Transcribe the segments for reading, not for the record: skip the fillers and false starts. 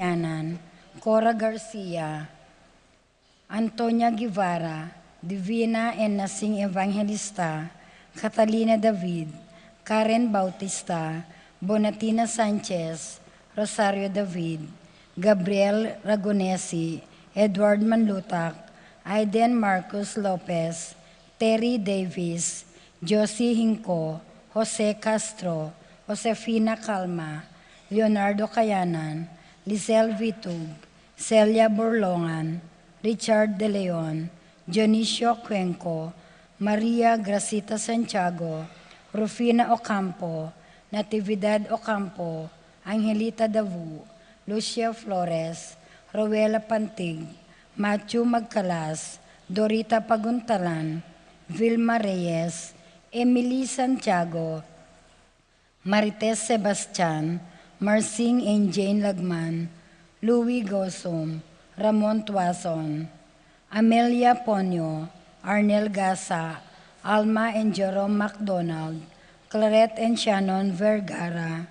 Yanan, Cora Garcia, Antonia Guevara, Divina and Nasing Evangelista, Catalina David, Karen Bautista, Bonatina Sanchez, Rosario David, Gabriel Ragonesi, Edward Manlutak, Aiden Marcos Lopez, Terry Davis, Josie Hinco, Jose Castro, Josefina Calma, Leonardo Cayanan, Lizelle Vitug, Celia Borlongan, Richard De Leon, Dionisio Cuenco, Maria Gracita Santiago, Rufina Ocampo, Natividad Ocampo, Angelita Davu, Lucia Flores, Rowela Pantig, Matthew Magcalas, Dorita Paguntalan, Vilma Reyes, Emily Santiago, Marites Sebastian, Marcing and Jane Lagman, Louis Gosom, Ramon Tuason, Amelia Ponyo, Arnel Gasa, Alma and Jerome MacDonald, Claret and Shannon Vergara,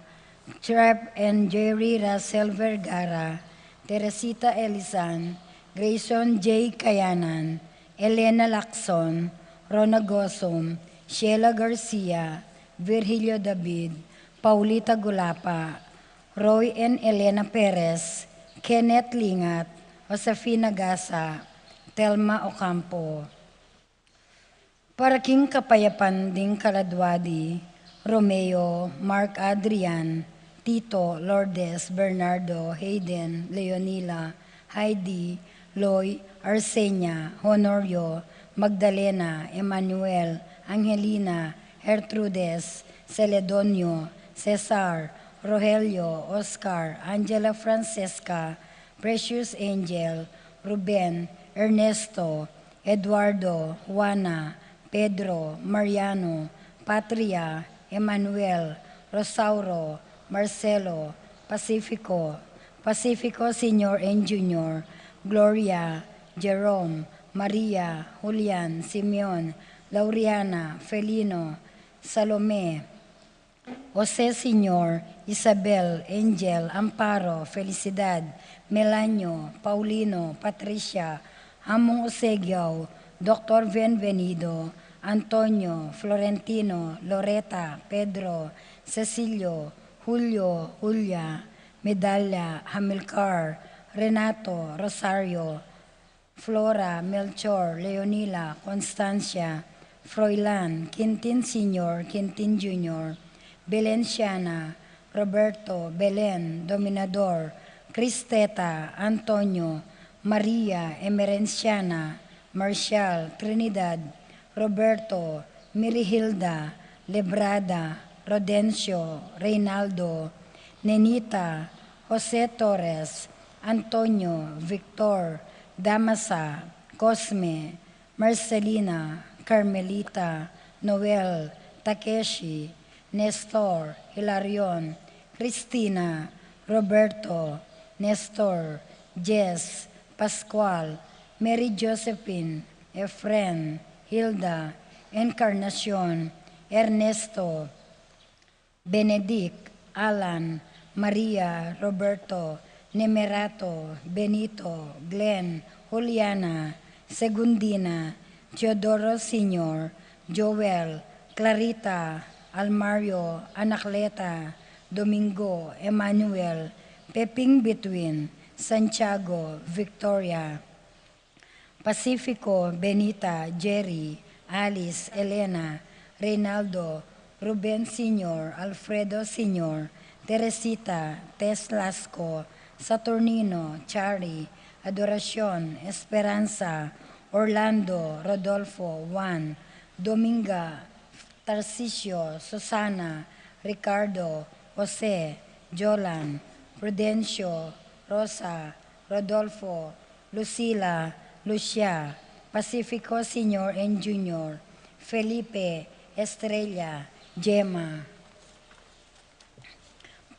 Trep and Jerry Russell Vergara, Teresita Elisan, Grayson J. Kayanan, Elena Lacson, Rona Gosom, Sheila Garcia, Virgilio David, Paulita Gulapa, Roy and Elena Perez, Kenneth Lingat, Josefina Gasa, Telma Ocampo. Paraking Kapayapan ding Kaladwadi, Romeo, Mark Adrian, Tito, Lourdes, Bernardo, Hayden, Leonila, Heidi, Loy, Arsenia, Honorio, Magdalena, Emmanuel, Angelina, Gertrudes, Celedonio, Cesar, Rogelio, Oscar, Angela Francesca, Precious Angel, Ruben, Ernesto, Eduardo, Juana, Pedro, Mariano, Patria, Emmanuel, Rosauro, Marcelo, Pacifico, Pacifico Senior and Junior, Gloria, Jerome, Maria, Julian, Simeon, Lauriana, Felino, Salome, Jose Senior, Isabel, Angel, Amparo, Felicidad, Melanio, Paulino, Patricia, Among Osegiao, Dr. Benvenido, Antonio, Florentino, Loreta, Pedro, Cecilio, Julio, Julia, Medalla, Hamilcar, Renato, Rosario, Flora, Melchor, Leonila, Constancia, Froilan, Quintin Sr., Quintin Jr., Belenciana, Roberto, Belen, Dominador, Cristeta, Antonio, Maria, Emerenciana, Marcial, Trinidad, Roberto, Mirihilda, Lebrada, Rodencio, Reynaldo, Nenita, Jose Torres, Antonio, Victor, Damasa, Cosme, Marcelina, Carmelita, Noel, Takeshi, Nestor, Hilarion, Cristina, Roberto, Nestor, Jess, Pascual, Mary Josephine, Efren, Hilda, Encarnacion, Ernesto, Benedict, Alan, Maria, Roberto, Nemerato, Benito, Glenn, Juliana, Segundina, Teodoro Sr., Joel, Clarita, Almario, Anacleta, Domingo, Emmanuel, Peping Between, Santiago, Victoria, Pacifico, Benita, Jerry, Alice, Elena, Reynaldo, Ruben Sr., Alfredo Sr., Teresita, Tess Lasco, Saturnino, Chari, Adoracion, Esperanza, Orlando, Rodolfo, Juan, Dominga, Tarcisio, Susana, Ricardo, Jose, Jolan, Prudencio, Rosa, Rodolfo, Lucila, Lucia, Pacifico Sr. and Junior, Felipe, Estrella, Gemma,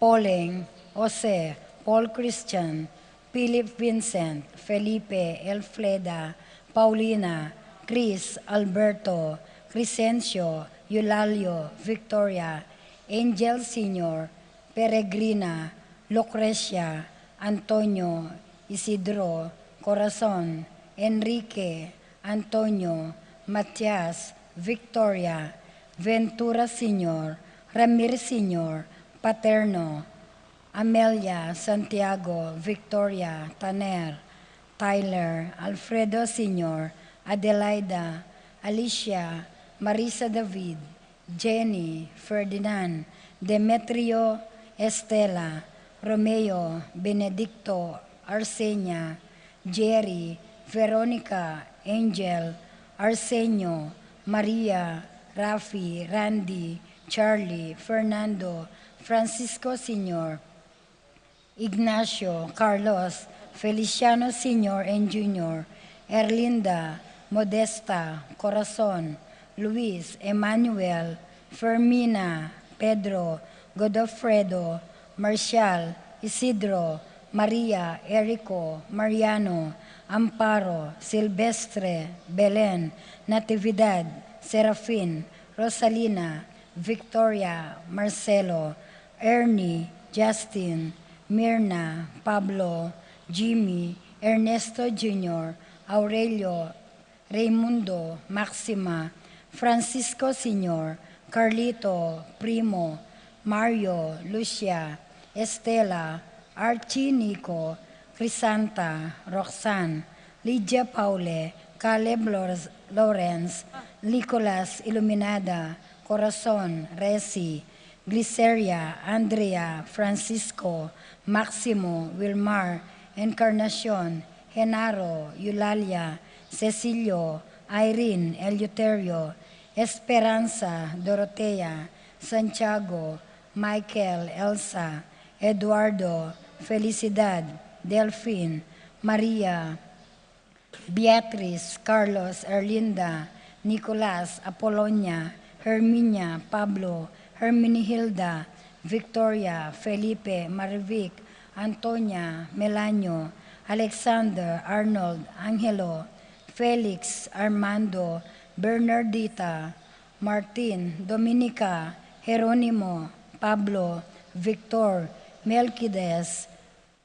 Poleng, Jose, Paul Christian, Philip Vincent, Felipe, Elfreda, Paulina, Chris, Alberto, Crescencio, Eulalio, Victoria, Angel Sr., Peregrina, Lucrecia, Antonio, Isidro, Corazon, Enrique, Antonio, Matias, Victoria, Ventura Sr., Ramirez Sr., Paterno, Amelia, Santiago, Victoria, Taner, Tyler, Alfredo Sr., Adelaida, Alicia, Marisa David, Jenny, Ferdinand, Demetrio, Estela, Romeo, Benedicto, Arsenia, Jerry, Veronica, Angel, Arsenio, Maria, Rafi, Randy, Charlie, Fernando, Francisco Sr., Ignacio, Carlos, Feliciano Sr. and Jr., Erlinda, Modesta, Corazon, Luis, Emmanuel, Fermina, Pedro, Godofredo, Marcial, Isidro, Maria, Erico, Mariano, Amparo, Silvestre, Belen, Natividad, Serafin, Rosalina, Victoria, Marcelo, Ernie, Justin, Mirna, Pablo, Jimmy, Ernesto Jr., Aurelio, Raimundo, Maxima, Francisco Sr., Carlito, Primo, Mario, Lucia, Estela, Archie Nico, Crisanta, Roxanne, Lydia Paule, Caleb Lawrence, Nicolas Iluminada, Corazon, Resi, Gliceria, Andrea, Francisco, Maximo, Wilmar, Encarnacion, Genaro, Eulalia, Cecilio, Irene, Eleuterio, Esperanza, Dorotea, Santiago, Michael, Elsa, Eduardo, Felicidad, Delphine, Maria, Beatriz, Carlos, Erlinda, Nicolas, Apolonia, Herminia, Pablo, Herminihilda, Victoria, Felipe, Marivic, Antonia, Melanio, Alexander, Arnold, Angelo, Felix, Armando, Bernardita, Martin, Dominica, Jeronimo, Pablo, Victor, Melquides,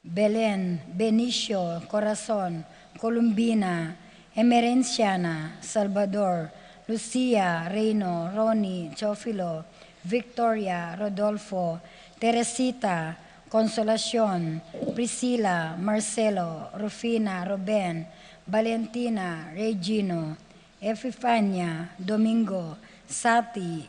Belen, Benicio, Corazon, Columbina, Emerenciana, Salvador, Lucia, Reino, Ronnie, Chofilo, Victoria, Rodolfo, Teresita, Consolacion, Priscilla, Marcelo, Rufina, Ruben, Valentina, Regino, Epifania, Domingo, Sati,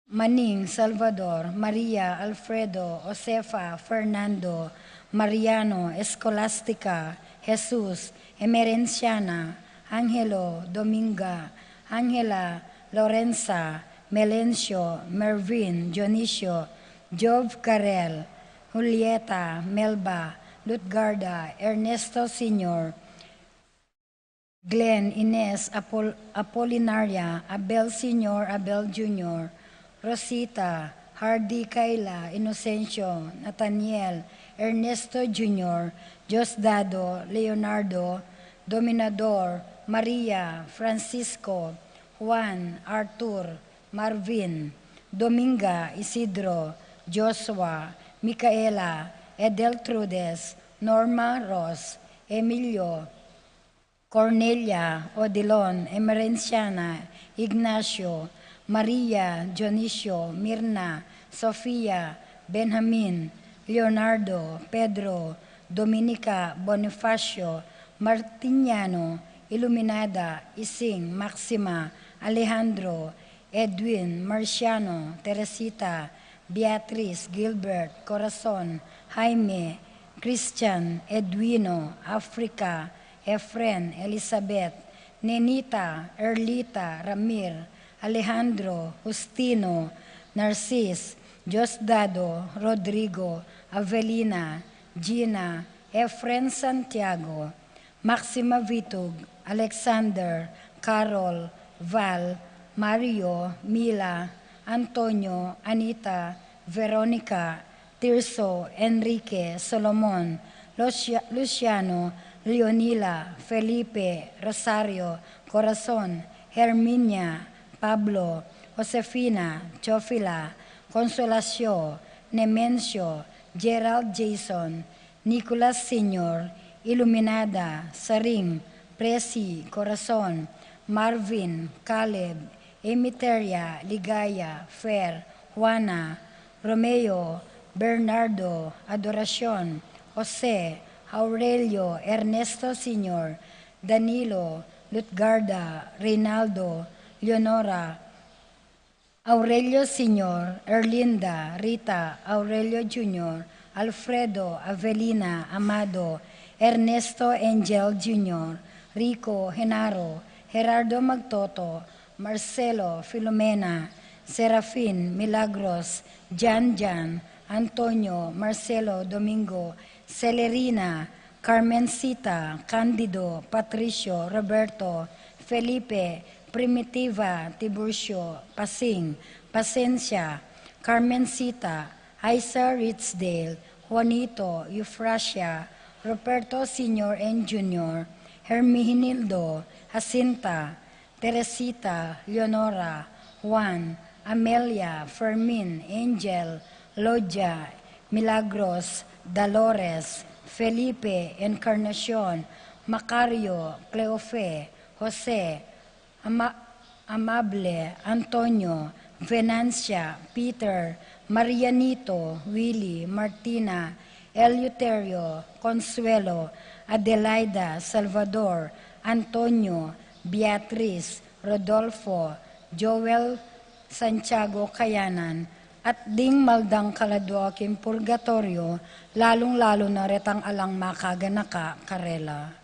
Maning, Salvador, Maria, Alfredo, Josefa, Fernando, Mariano, Escolastica, Jesus, Emerenciana, Angelo, Dominga, Angela, Lorenza, Melencio, Mervin, Dionisio, Job Carel, Julieta, Melba, Lutgarda, Ernesto Sr., Glenn, Ines, Apolinaria, Abel Sr., Abel Jr., Rosita, Hardy, Kayla, Inocencio, Nathaniel, Ernesto Jr., Diosdado, Leonardo, Dominador, Maria, Francisco, Juan, Arthur, Marvin, Dominga, Isidro, Joshua, Micaela, Edeltrudes, Norma Ross, Emilio, Cornelia, Odilon, Emerenciana, Ignacio, Maria, Dionisio, Mirna, Sofia, Benjamin, Leonardo, Pedro, Dominica, Bonifacio, Martiniano, Iluminada, Ising, Maxima, Alejandro, Edwin, Marciano, Teresita, Beatriz, Gilbert, Corazon, Jaime, Christian, Edwino, Africa, Efren, Elizabeth, Nenita, Erlita, Ramir, Alejandro, Justino, Narcis, Diosdado, Rodrigo, Avelina, Gina, Efren Santiago, Maxima Vitug, Alexander, Carol, Val, Mario, Mila, Antonio, Anita, Veronica, Tirso, Enrique, Solomon, Luciano, Leonila, Felipe, Rosario, Corazon, Herminia, Pablo, Josefina, Chofila, Consolacio, Nemencio, Gerald Jason, Nicolas Sr., Iluminada, Saring, Presi, Corazon, Marvin, Caleb, Emiteria, Ligaya, Fer, Juana, Romeo, Bernardo, Adoracion, Jose, Aurelio, Ernesto Sr., Danilo, Lutgarda, Reynaldo, Leonora, Aurelio Sr., Erlinda, Rita, Aurelio Jr., Alfredo, Avelina, Amado, Ernesto Angel Jr., Rico, Genaro, Gerardo Magtoto, Marcelo, Filomena, Serafin, Milagros, Jan, Antonio, Marcelo, Domingo, Celerina, Carmencita, Candido, Patricio, Roberto, Felipe, Primitiva, Tiburcio, Pasing, Pasencia, Carmencita, Isa Ritsdale, Juanito, Euphrasia, Roberto Sr. and Jr., Herminildo, Jacinta, Teresita, Leonora, Juan, Amelia, Fermin, Angel, Lodia, Milagros, Dolores, Felipe, Encarnacion, Macario, Cleofe, Jose, Amable, Antonio, Venancia, Peter, Marianito, Willie, Martina, Eleuterio, Consuelo, Adelaida, Salvador, Antonio, Beatriz, Rodolfo, Joel, Santiago Kayanan, at ding maldang kalado aking purgatorio, lalong-lalo na retang alang makaganaka karela.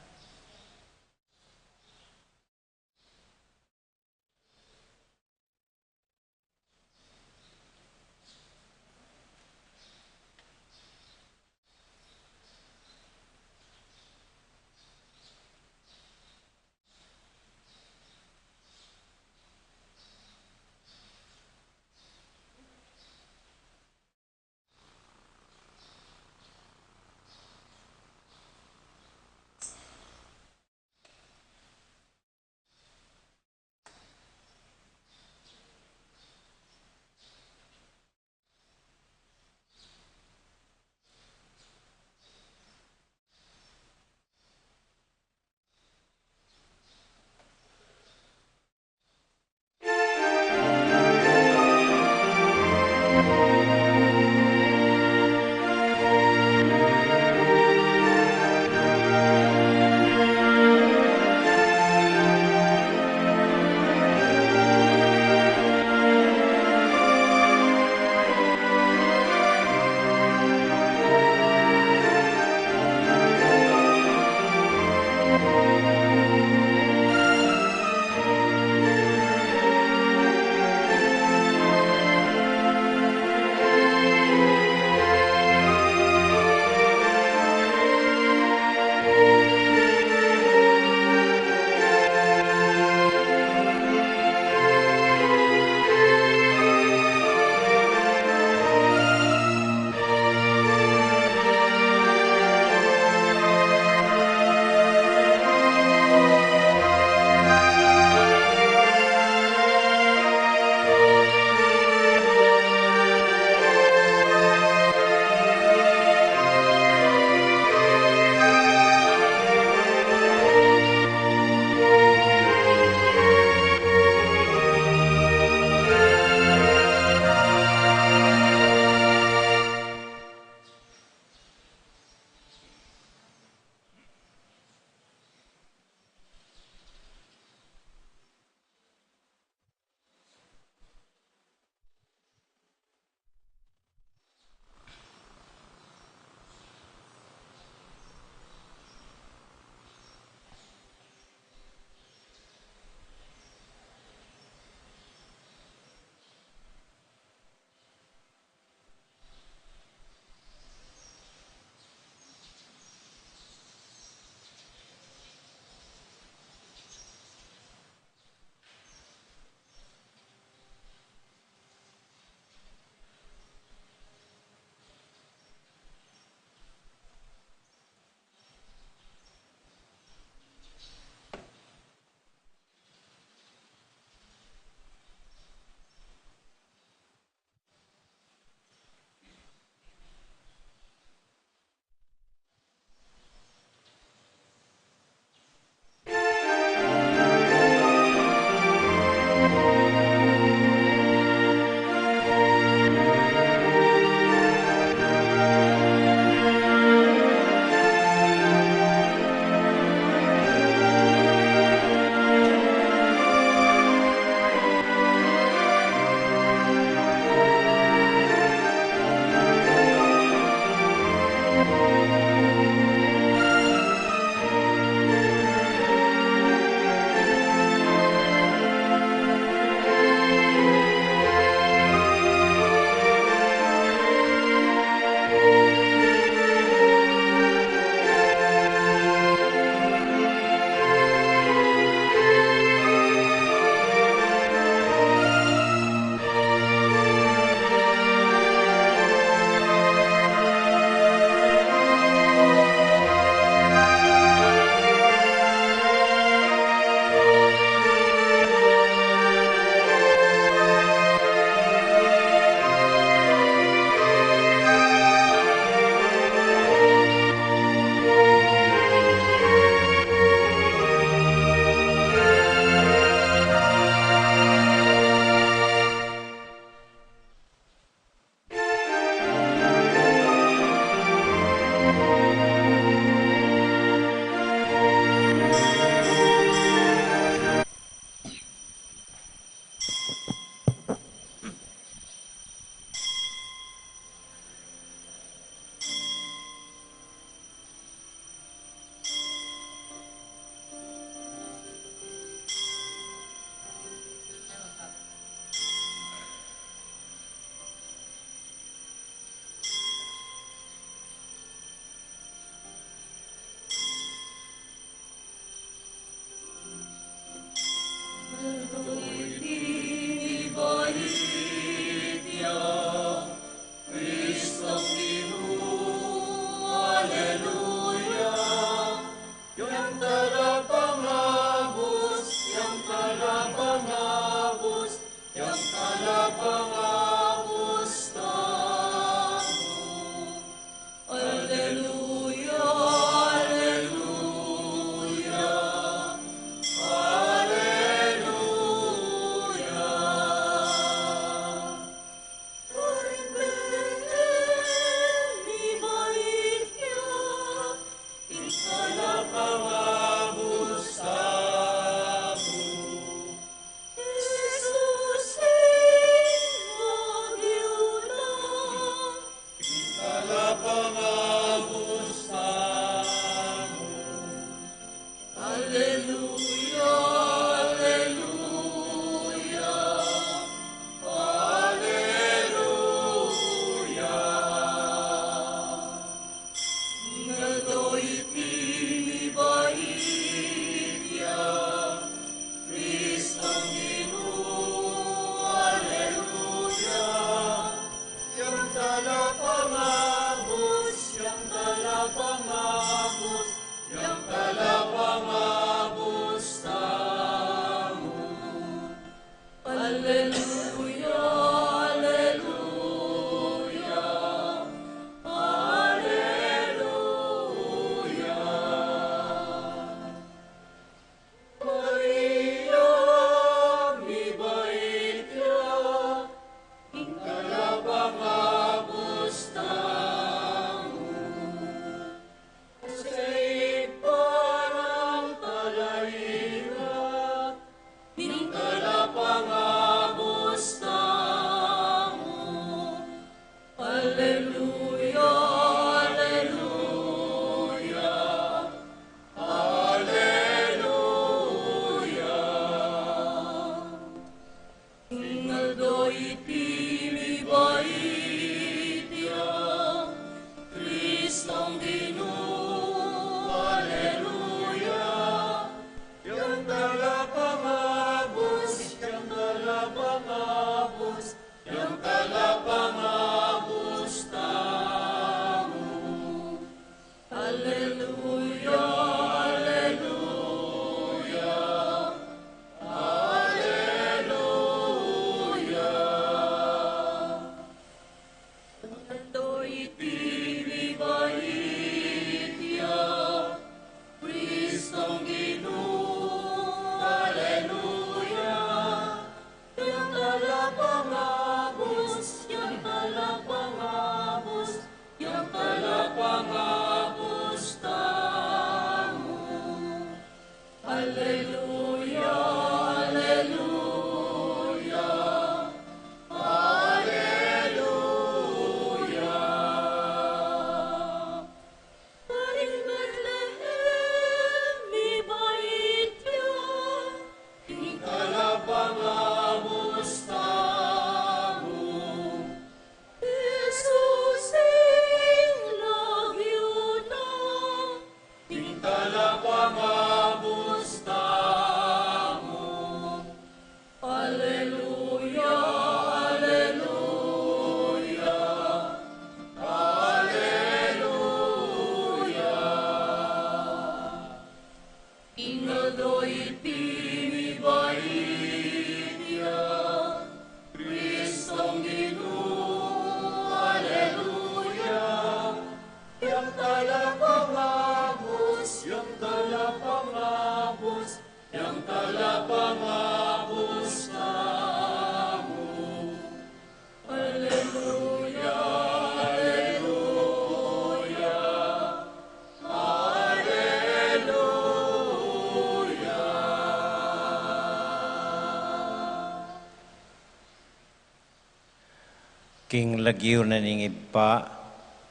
King lagyo na ning ipa,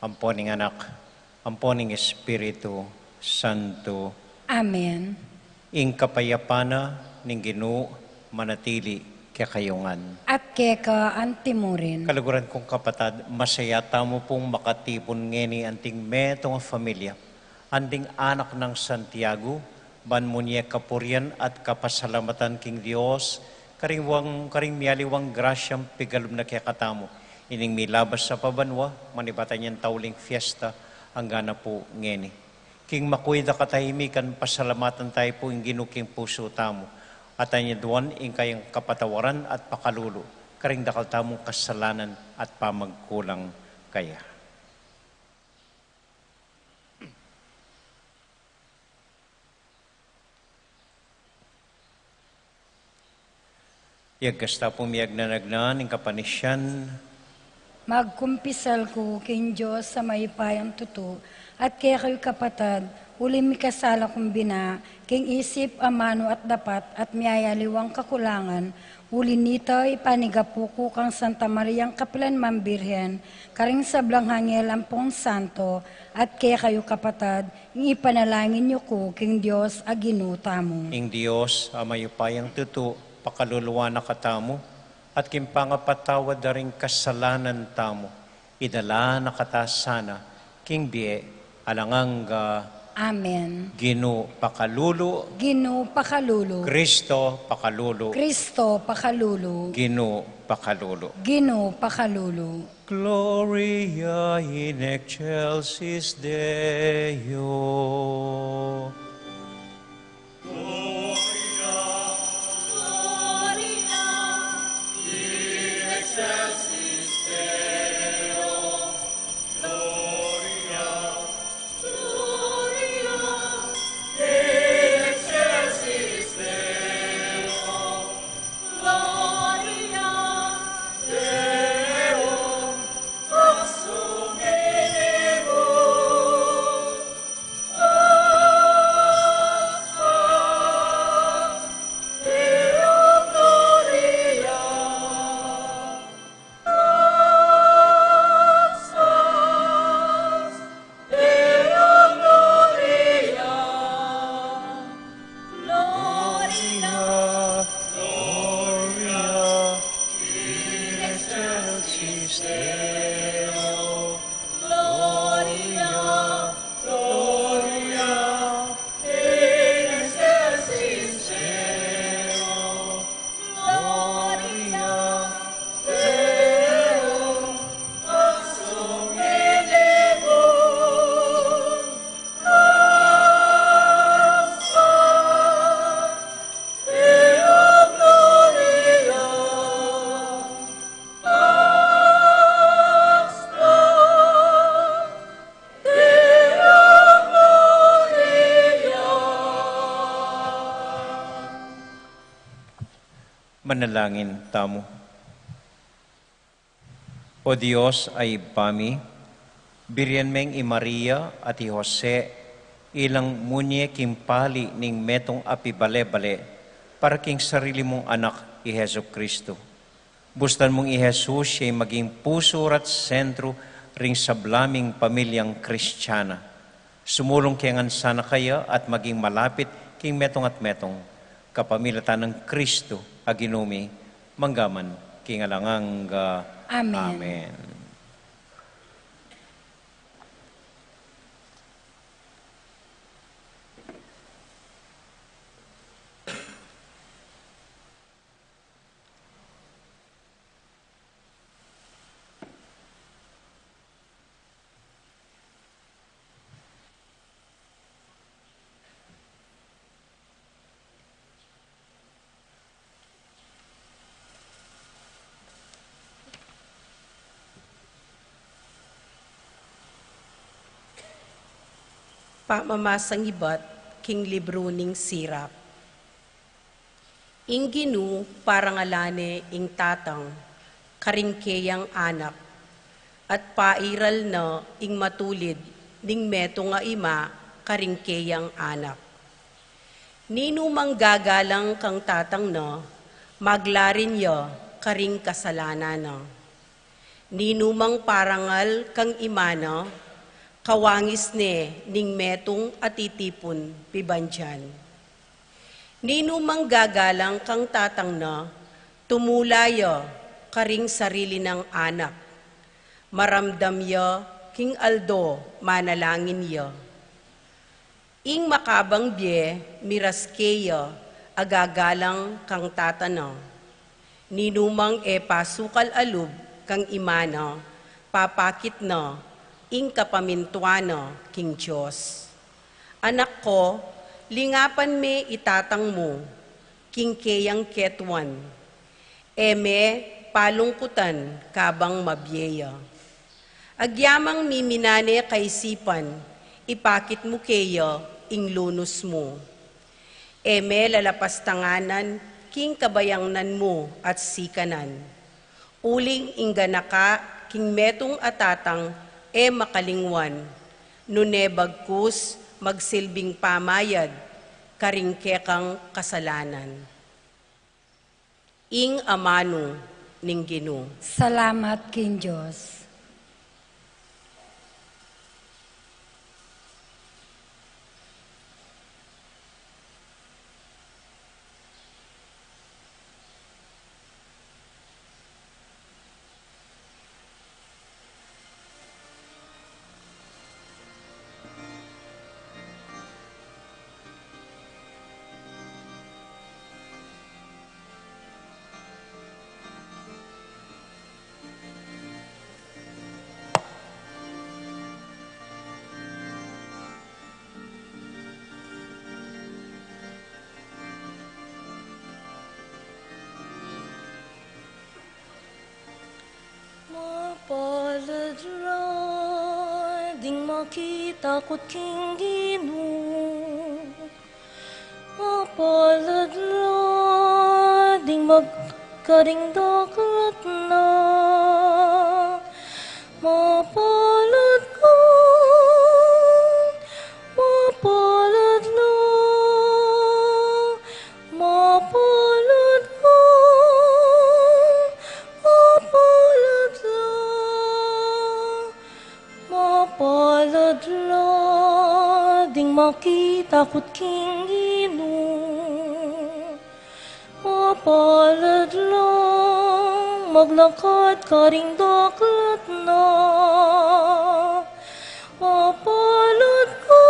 amponing anak, amponing Espiritu Santo. Amen. Ing kapayapana ning Ginoo manatili kakayungan. At keka antimurin. Kaluguran kong kapatad, masaya tamo pong makatipon ngeni anting metong familia, anting anak ng Santiago, banmunye kapurian at kapasalamatan king Dios, karing miyaliwang grasyang pigalum na kaya katamo. Ining milabas sa pabanwa, manibatan niyang tauling fiesta, hanggang na po ngeni. King makuida katahimikan, pasalamatan tayo po yung ginuking puso tamo. At anya duwan, ing kayang kapatawaran at pakalulu, karing dakal tamong kasalanan at pamagkulang kaya. Yagkasta pumiyag na nagnan, ing kapanisyan, Magkumpisal ko king Diyos sa maipayang tuto, at kaya kayo kapatad, uli mi kasala kong bina, king isip, amano at dapat, at miyayaliwang kakulangan, uli nito ipanigapuko kang Santa Mariang Kapilan Mambirhen, karing sablang hangel ampong santo, at kaya kayo kapatad, ipanalangin niyo ko king Diyos aginuta mo. ing Diyos, amayupayang tuto, pakaluluwa na katamo, at kimpangapatawad na rin kasalanan tamo, idala na katasana, king biye, alangang Amen. Ginoo pakalulu, Ginoo pakalulu. Kristo pakalulu, Kristo pakalulu. Ginoo pakalulu. Ginoo pakalulu. Gloria in excelsis Deo. Manalangin tamo. O Diyos ay pami, birian meng i Maria at i Jose, ilang munye kimpali ning metong api bale-bale, para king sarili mong anak i Heso Kristo. Bustan mong i Jesus siya'y maging puso at sentro ring sablaming pamilyang Kristiyana. Sumulong kiyangan sana kaya at maging malapit king metong at metong, kapamilatan ng Kristo aginumi, manggaman, kingalangang Amen. Amen. Pamamasang iba't king libro ning sirap. Ing Ginu parangalane ing tatang, karingkeyang anak, at pairal na ing matulid ning meto nga ima karingkeyang anak. Nino manggagalang kang tatang na, maglarin ya karing kasalanan na. Nino mang parangal kang imana, kawangis ne ning metong atitipon pibandyan. Nino manggagalang kang tatang na, tumulaya karing sarili ng anak. Maramdam ya king aldo manalangin ya. Ing makabang bye miraskeya agagalang kang tatana. Nino mang pasukal alub kang imana, papakit na ing kapamintuana king Diyos. Anak ko, lingapan me itatang mo, king keyang ketwan, eme palungkutan kabang mabyeya. Agyamang miminane kaisipan, ipakit mo keya ing lunos mo. Eme lalapastanganan, king kabayangnan mo at sikanan. Uling ingganaka, king metong atatang, makalingwan, nune bagkus magsilbing pamayad, karingkekang kasalanan. Ing amano ning Ginoo. Salamat king Diyos. makita ko't king Ginoo. Mapaladla, ding magkaringdaklat na. Mapalad ka, mapaladla, mapalad ka, mapaladla, mapaladla, ding makita ko't king Ginoo. Mapalad lang, maglakad ka ring daklat na. Mapalad ka,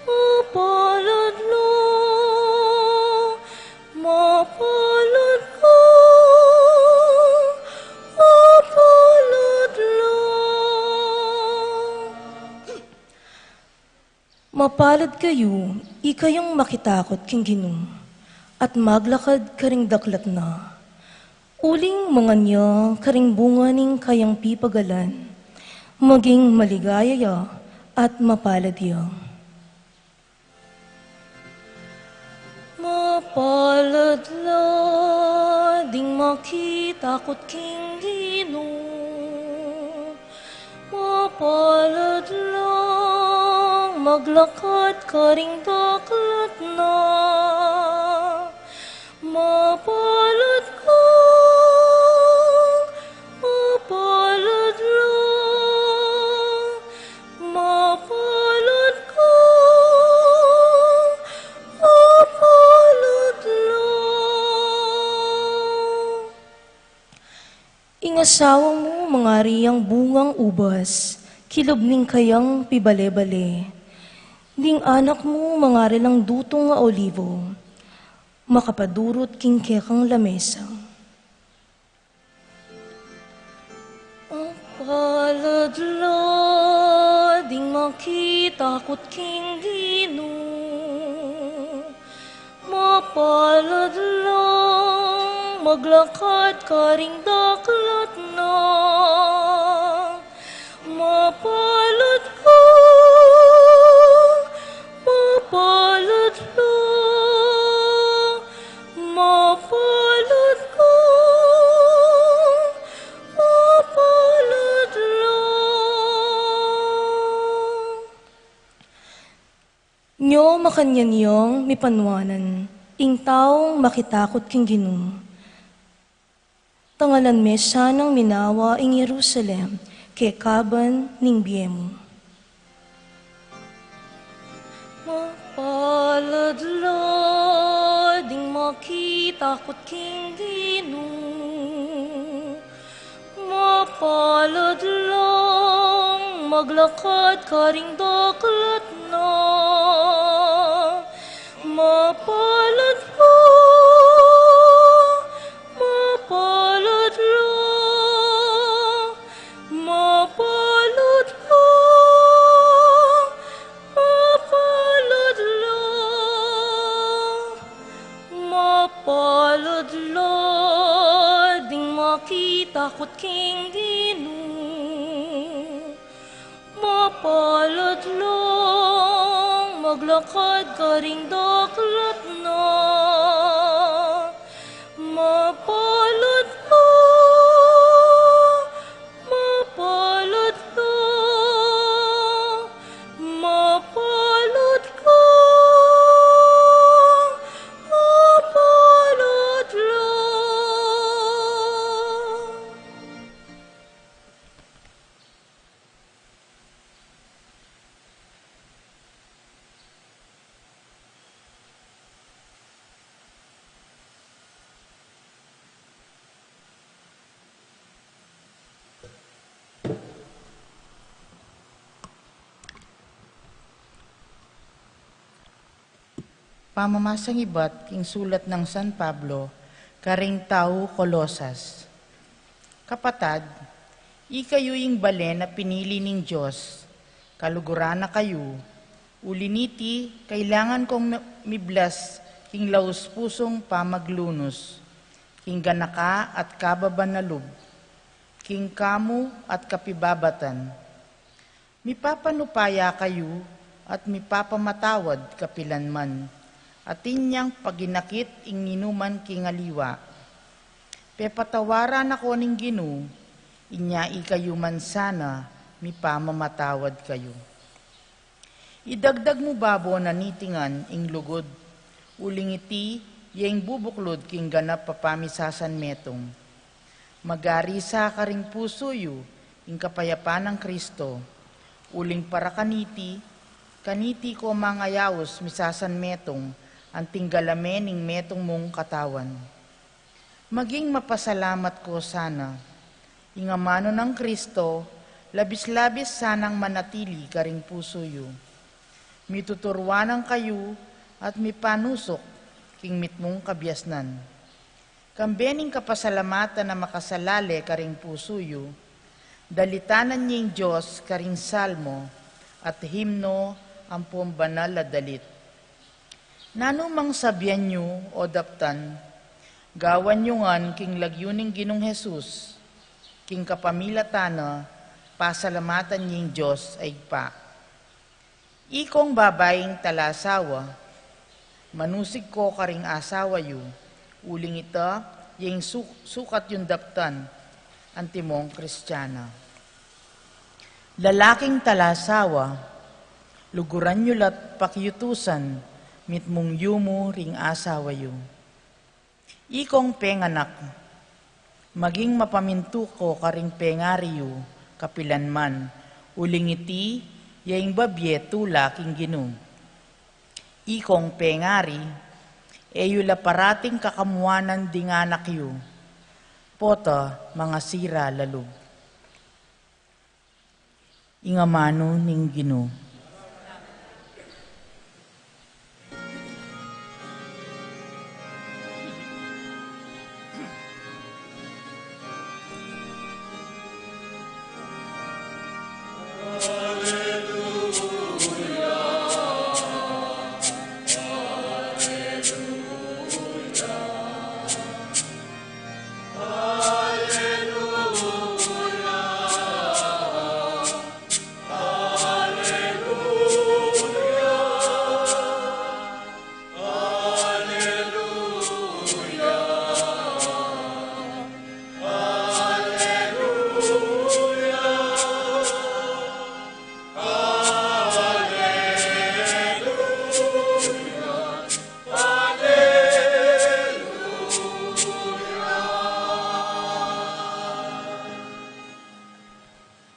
mapalad lang, mapalad ka, mapalad lang. Mapalad kayo, ikayong makitakot king Ginoo, at maglakad karing daklat na. Uling mga niya karing bunga ning kayang pipagalan, maging maligaya ya at mapalad ya. Mapalad la, ding makitakot king Ginoo. Mapalad lang, maglakad karing daklat na. Mapalad ka, mapalad lang, mapalad ka, mapalad lang. Ingasawa mo mga riyang bungang ubas, kilubning kayang pibale-bale. Ding anak mo mga rilang dutong nga olivo, makapadurot king kekang lamesa. Ang palad la, ding makita ko't king Ginoo. Mapalad lang, maglakad ka ring daklat na. Mapalad ka, mapalad lang, mapalad ka, mapalad lang. Nyo makanyan yung mipanwanan, ing taong makitakot king Ginoo. Tangalan me sanang minawa ing Jerusalem, kay kaban ning biyemo. Mapalad la, ding makita ko't king Ginoo. Mapalad lang, maglakad ka ring daklat na. Mapalad ka, mapalad lang, mapalad ka, mapalad lang, mapalad lang, ding makita ko't king Ginoo. Mapalad lang, maglakad ka ring daklat na. Mapalad ka, mapalad ka, mapalad ka, mapalad lang. Pamamasang iba't king sulat ng San Pablo, karing tao Kolosas. Kapatad, ikayo'ing bale na pinili ning Diyos, kaluguran na kayo, uliniti, kailangan kong miblas king laus pusong pamaglunos, king ganaka at kababan na lub, king kamu at kapibabatan, Mipapanupaya kayo at mipapamatawad kapilanman, at inyang paginakit ing ninuman kingaliwa. Pepatawaran ako ning Ginu, inya ikayo man sana, mipamamatawad kayo. Idagdag mo babo na nitingan ing lugod, uling iti yang bubuklod king ganap papamisasan metong. Magari sa karing puso yu, ing kapayapaan ng Kristo, uling para kaniti ko mangayawos misasan metong, anting galamen ing metong mong katawan. Maging mapasalamat ko sana, ingamano ng Kristo, labis-labis sanang manatili karing puso yu. Mituturwanan kayo at mipanusok king mitmong kabiasnan. Kambening kapasalamatan na makasalali karing puso yu, dalitanan niyang Diyos karing salmo at himno ang banal na dalit. Nanumang sabihan nyo o daptan, gawan nyo ngan king lagyuning Ginong Jesus, king kapamilatana, pasalamatan niyang Diyos ay pa. Ikong babaeng talasawa, manusig ko karing asawa yu, uling ita, yung sukat yung daptan, antimong Kristiyana. Lalaking talasawa, luguran nyo lat pakyutusan, mitmong yumo ring asawa yu. Ikong penganak, maging mapaminto ko karing pengariyo, kapilanman, uling iti, yaing babye tula king Ginu. Ikong pengari, eyula parating kakamuanan dinganak yu, pota mga sira lalub. Ingamano ning Ginu.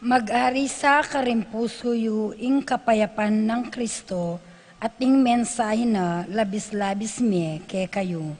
Mag-ari sa karimpuso yu ing kapayapan ng Kristo at ing mensahe na labis-labis me ke kayo.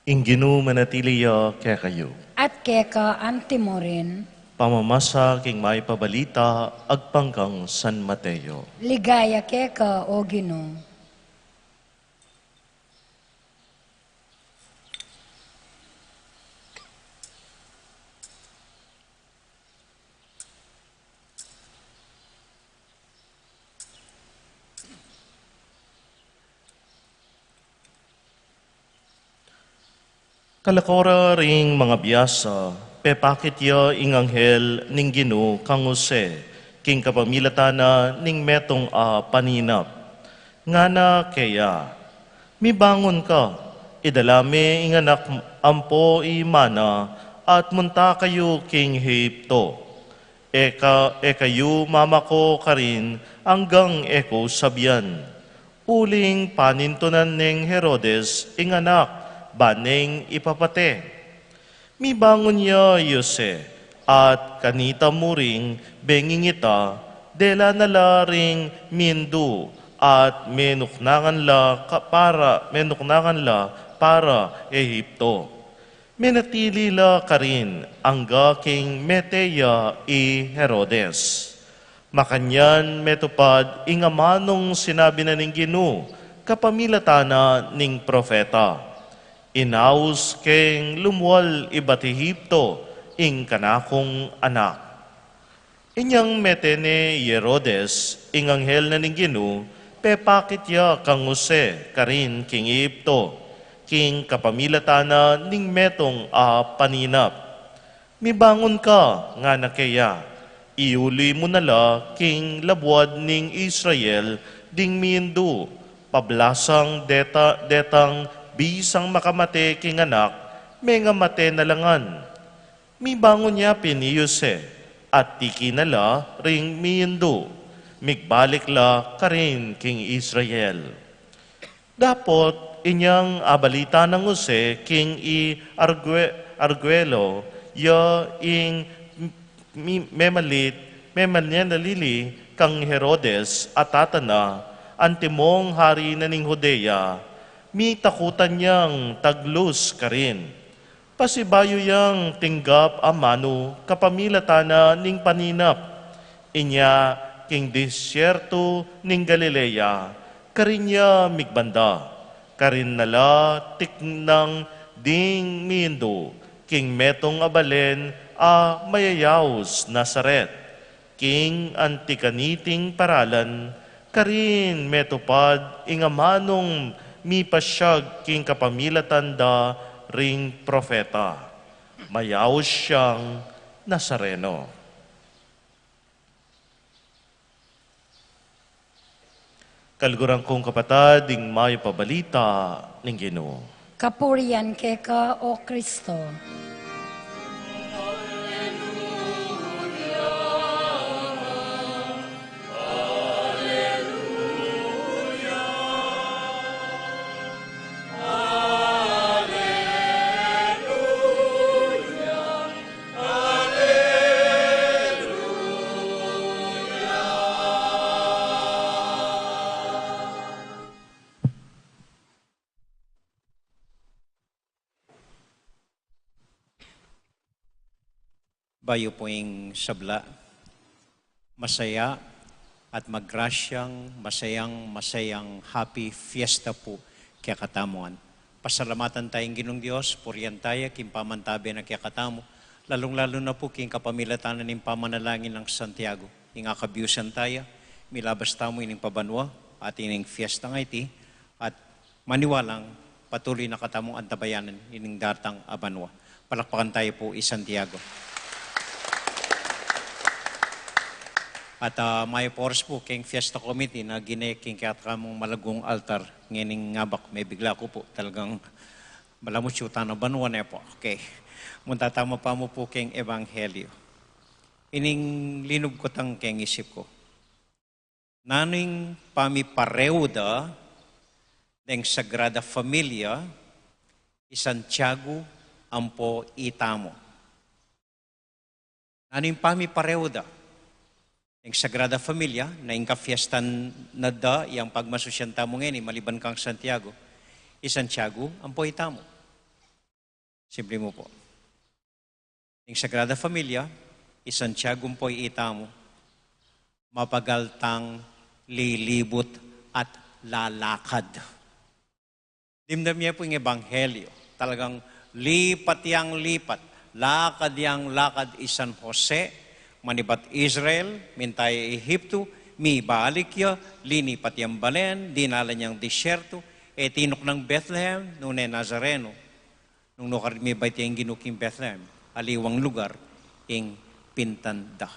Inginu manatiliya kaya kayo. At keka antimo rin, Pamamasa king may pabalita agpangkang San Mateo. ligaya keka o Ginoo. Kalakora ring mga biyasa, pepakit ya ing anghel ning Ginu kang Jose, king kapamilatana ning metong paninap. Ngana kaya, mibangon ka, idalami ing anak ampo imana, at munta kayo king Hipto. Ekayu mamako karin hanggang eko sabyan. Uling panintunan ning Herodes ing anak, baning ipapate. Mibangon niya Yose, at kanita muring bengingita, dela nalaring mindu, at menuknangan la para Ehipto. Menatili la karin angga king Meteya i Herodes. Makanyan metupad ingamanong sinabi na ning Ginu, kapamilatana ning profeta. Inaus keng lumual ibat Ehipto, ing kanakong anak. Inyang metene Herodes, ing anghel na ning Ginu, pepakit ya kang Jose, karin king Ehipto, king kapamilatana ning metong paninap. Mibangon ka nga na kaya, iuli mo nala king labuad ning Israel ding mindu, pablasang detang bisang makamate king anak, may nga mate nalangan. Mibangon niya piniyose, at tiki nala ring mindu, migbalik la karin king Israel. Dapot inyang abalita ng Jose king Arguelo, ya ing memalnya nalili kang Herodes at tatana, antimong hari na ning Judea, mi takutan niyang taglus karin. Pasibayo yang tinggap amano kapamilatana ning paninap, inya king disyerto ning Galilea, karin niya migbanda, karin nala tiknang ding mindo, king metong abalen mayayaos Nazaret, king antikaniting paralan, karin metupad ingamanong mipasyag king kapamilatanda ring profeta. Mayaos siyang Nazareno. Kalgurang kong kapatad, ding may pabalita ning Ginoo. Kapurian keka o Kristo. Bayo po yung sabla, masaya at magrasyang, masayang happy fiesta po kaya katamuan. Pasalamatan tayong Ginong Diyos, puriyan tayo, kimpamantabi na kaya katamo, lalong-lalo na po king kapamilatanan ng pamanalangin ng Santiago. Inga kabyusan tayo, milabas tamo ining pabanwa at ining fiesta nga iti, at maniwalang patuloy na katamong antabayanan ining datang abanwa. Palakpakan tayo po Santiago. At may poros po king Fiesta Committee na gineking kaya't kamong malagong altar ngayon ngabak may bigla ko po talagang malamusyuta na banwa na po. Okay. Muntatama pa mo po king Ebanghelyo. Ining linog ko tang king isip ko. Naning pamipareuda ng Sagrada Familia Santiago ampo itamo. Naning pamipareuda ang Sagrada Familia, na yung ka-fiestan na da, yung pagmasusyanta mo ngayon, maliban kang Santiago, Santiago, ang poita mo. Simple mo po. Yung Sagrada Familia, Santiago ang poita mo, mapagaltang lilibot at lalakad. Dimdam niya po yung Ebanghelyo. Talagang lipat yang lipat, lakad yang lakad San Jose, manibat Israel, mintay Ehipto, mi balik ya, linipat yung balen, dinala niyang disyerto, tinok ng Bethlehem, nung Nazareno, nung mi bait yung ginuking Bethlehem, aliwang lugar, ing pintanda.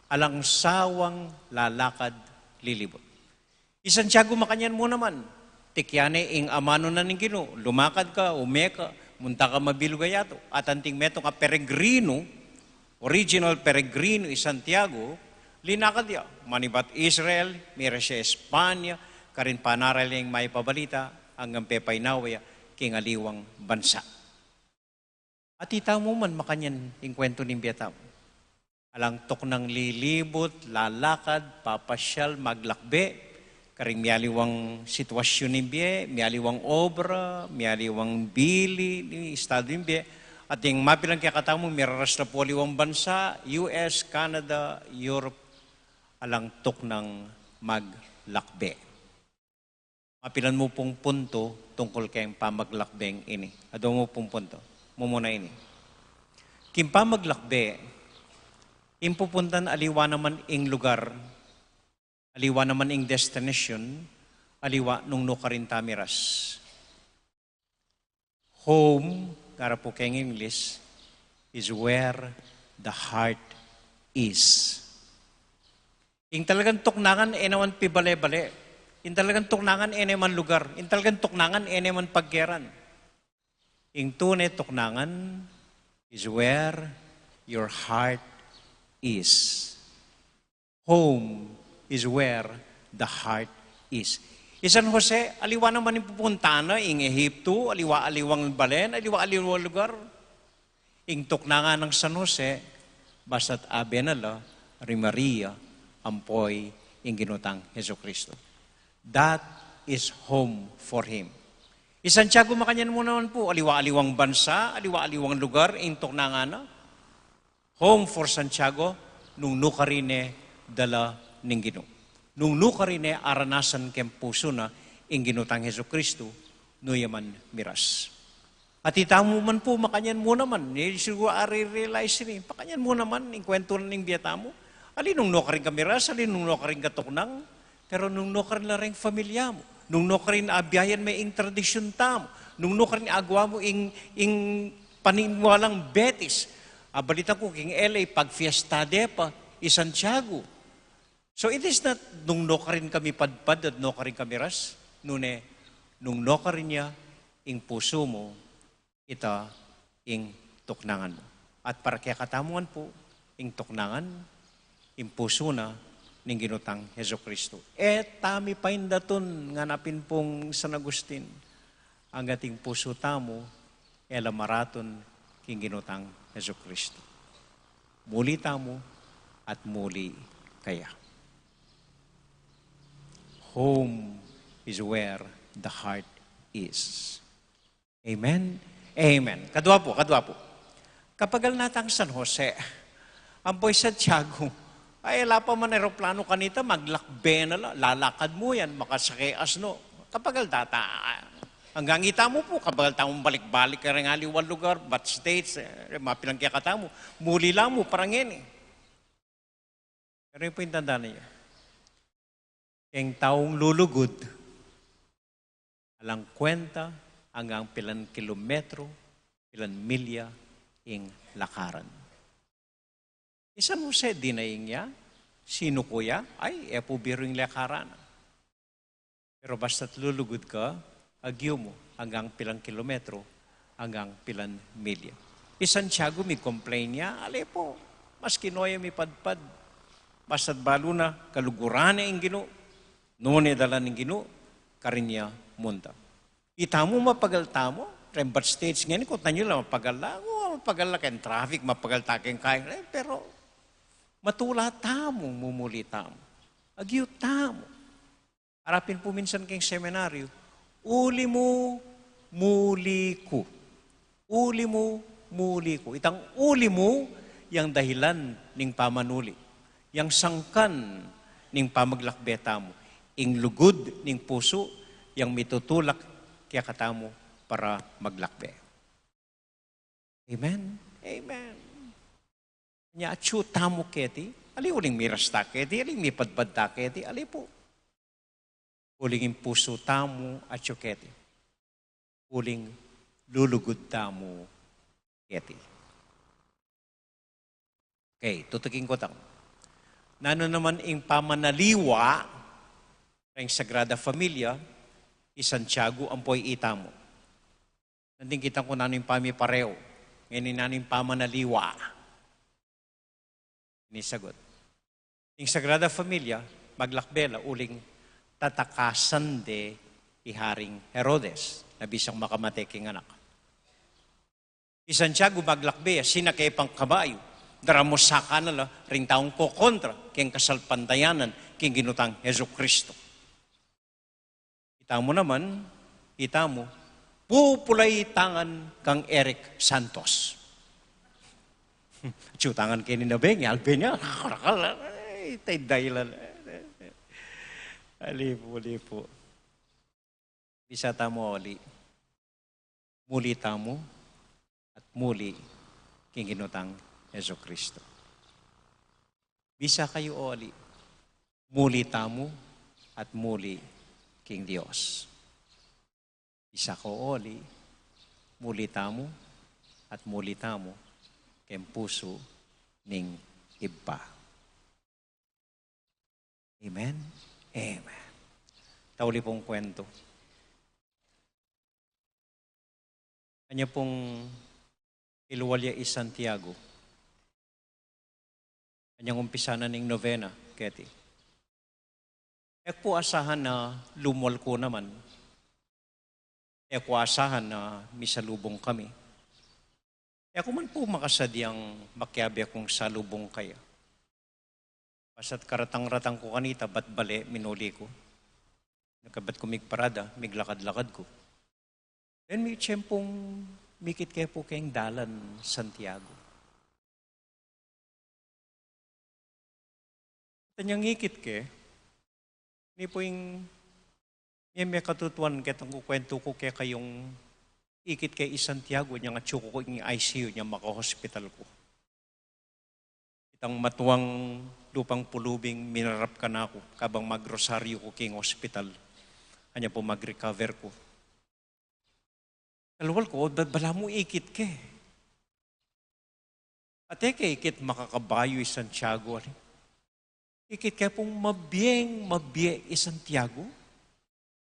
Alang sawang lalakad lilibot. Santiago makanyan mo naman, tikyane ing amano na ning Ginoo, lumakad ka, umeka, munta ka mabilgayato, at anting meto ka peregrino, original peregrino Santiago, linakad ya. Manibat Israel, mira siya Espanya, karin panaraling may pabalita, hanggang pepay nawaya, king aliwang bansa. At itaw mo man makanyan yung kwento ng biyatam. Alang tok ng lilibot, lalakad, papasyal, maglakbe, karing miyaliwang sitwasyon ng biye, miyaliwang obra, miyaliwang bili, ni estado ng biye, at yung mapilang kaya katamo, miraras na po liwang bansa, US, Canada, Europe, alang tok ng maglakbe. Mapilan mo pong punto tungkol kayong pamaglakbeng ini. Ado mo pong punto. Mumuna ini. Kim pamaglakbe, impupuntan aliwa naman ing lugar, aliwa naman ing destination, aliwa nung nukarin tamiras. Home, kara po kayong English, is where the heart is. Ing talagang tuknangan, naman pibale-bale. Ing talagang tuknangan, naman lugar. Ing talagang tuknangan, naman pagkeran. Ing tunay tuknangan is where your heart is. Home is where the heart is. San Jose, aliwa naman yung pupunta na, ing Ehipto, aliwa-aliwang balen, aliwa-aliwang lugar. Ing tuknangan ng San Jose, basta't abenala, Maria, ampoy, ing ginutang Heso Kristo. That is home for him. Santiago makanyan mo naman po, aliwa-aliwang bansa, aliwa-aliwang lugar, ing tuknangan na. Home for Santiago, nung nukarine dala ning Ginoo. Nung nukarine aranasan kem puso na ing ginutang Heso Kristo, nuyaman miras. At itamo man po, makanyan mo naman, siguro realize rin, pakanyan mo naman, ing kwento na ning biyata mo, alin nung nukarin ka miras, alin nung nukarin ka tuknang, pero nung nukarin na rin familia mo, nung nukarin abiyayan may ing tradisyon tamo, nung nukarin agwa mo ing paniniwalang betis, balita ko, king LA, pag fiesta de pa, Santiago. So it is not nung nokarin kami padpad at nokarin kami ras, nung nokarin niya, ing puso mo, ita, ing tuknangan mo. At para kaya katamuan po, ing tuknangan, ing puso na, ning ginutang Heso Kristo. Tami pa indaton, nganapin pong San Agustin, ang ating puso tamo, maraton, king ginutang Heso Kristo. Muli tamo, at muli kaya. Home is where the heart is. Amen? Amen. Kadwa po. Kapag natang San Jose, ang boy Santiago, ay ala pa man aeroplano kanita, maglakbe na lalakad mo yan, makasakay asno. Kapag data, hanggang ita mo po, kapag tamong balik-balik ka rin aliwal lugar, but states, mapilang kaya kata mo, muli lang mo, parang yan eh. Pero yung po yung tandaan niya. Yung taong lulugod, alang kwenta hanggang pilan kilometro, pilan milya, ing lakaran. San Jose, dinaing niya, sino kuya? Ay, po biro yung lakaran. Pero basta't lulugod ka, agyo mo hanggang pilang kilometro, hanggang pilan milya. Santiago, may complain niya, po, mas kinoya may padpad. Basta't balo na, kaluguran na yung Ginoo. Noon dala ng Ginoo, karinya munta. Itamo mapagalta mo, rembat states ngayon, kung tanyo lang mapagala kayong traffic, mapagalta kayong kaya, pero matula tamo, mumuli tamo. Agyo tamo. Harapin po minsan kayong seminaryo, uli mo, muli ko. Uli mo, muli ko. Itang uli mo, yung dahilan ng pamanuli. Yang sangkan ng pamaglakbeta mo. Ing lugod ng puso, yang mitutulak kaya katamo para maglakbe. Amen? Amen. Nya atsu tamo keti, ali uling miras ta keti, ali mipadpad ta keti, ali po. Uling in puso tamo atsu keti. Uling lulugod tamo keti. Okay, tutukin ko tang. Nano naman ing pamanaliwa, ang Sagrada Familia, Santiago, ampoy itamo. Nanding kita ko nanin pami pareo. Ngayon nanin pamanaliwa. Inisagot. Ang Sagrada Familia, maglakbela, uling tatakasan de iharing Herodes, na bisang makamatay king anak. Si Santiago maglakbe, sinakay pang kabayo. Daramo sa kanala, ring taong ko kontra, keng kasalpandayanan, keng ginutang Heso Kristo. Kita mo naman, pupulay tangan kang Eric Santos. Tangan kay ni Nabeng, Albania, tay dahilan. Alipo. Bisa tamo oli. Muli tamo at muli king ginutang Heso Kristo. Bisa kayo oli. Muli tamo at muli king Dios. Bisa ko oli. Muli tamo at muli tamo king puso ning iba. Amen? Amen. Tauli pong kwento. Kanya pong iluwalya is Santiago. Kanyang umpisa na ning novena, Keti. Po asahan na lumwal ko naman. Po asahan na misalubong kami. Ako man po makasadyang makyabi akong salubong kaya. Basta't karatang-ratang ko kanita, ba't bali, minuli ko. Nakabat ko migparada, miglakad-lakad ko. Then may tiyempong mikit kayo po kayong dalan Santiago. Tanyang ikit ke, ni po yung may katutuan kitang kukwento ko kaya kayong ikit kay Santiago niya nga tsuko ko yung ICU niya makahospital ko. Itang matuwang lupang pulubing minarap ka na ako kabang magrosaryo ko king hospital. Kanya po mag-recover ko. Kalwal ko, bala mo ikit ke. Ate kay ikit makakabayo Santiago. Ikit kaya pong mabiyeng Santiago.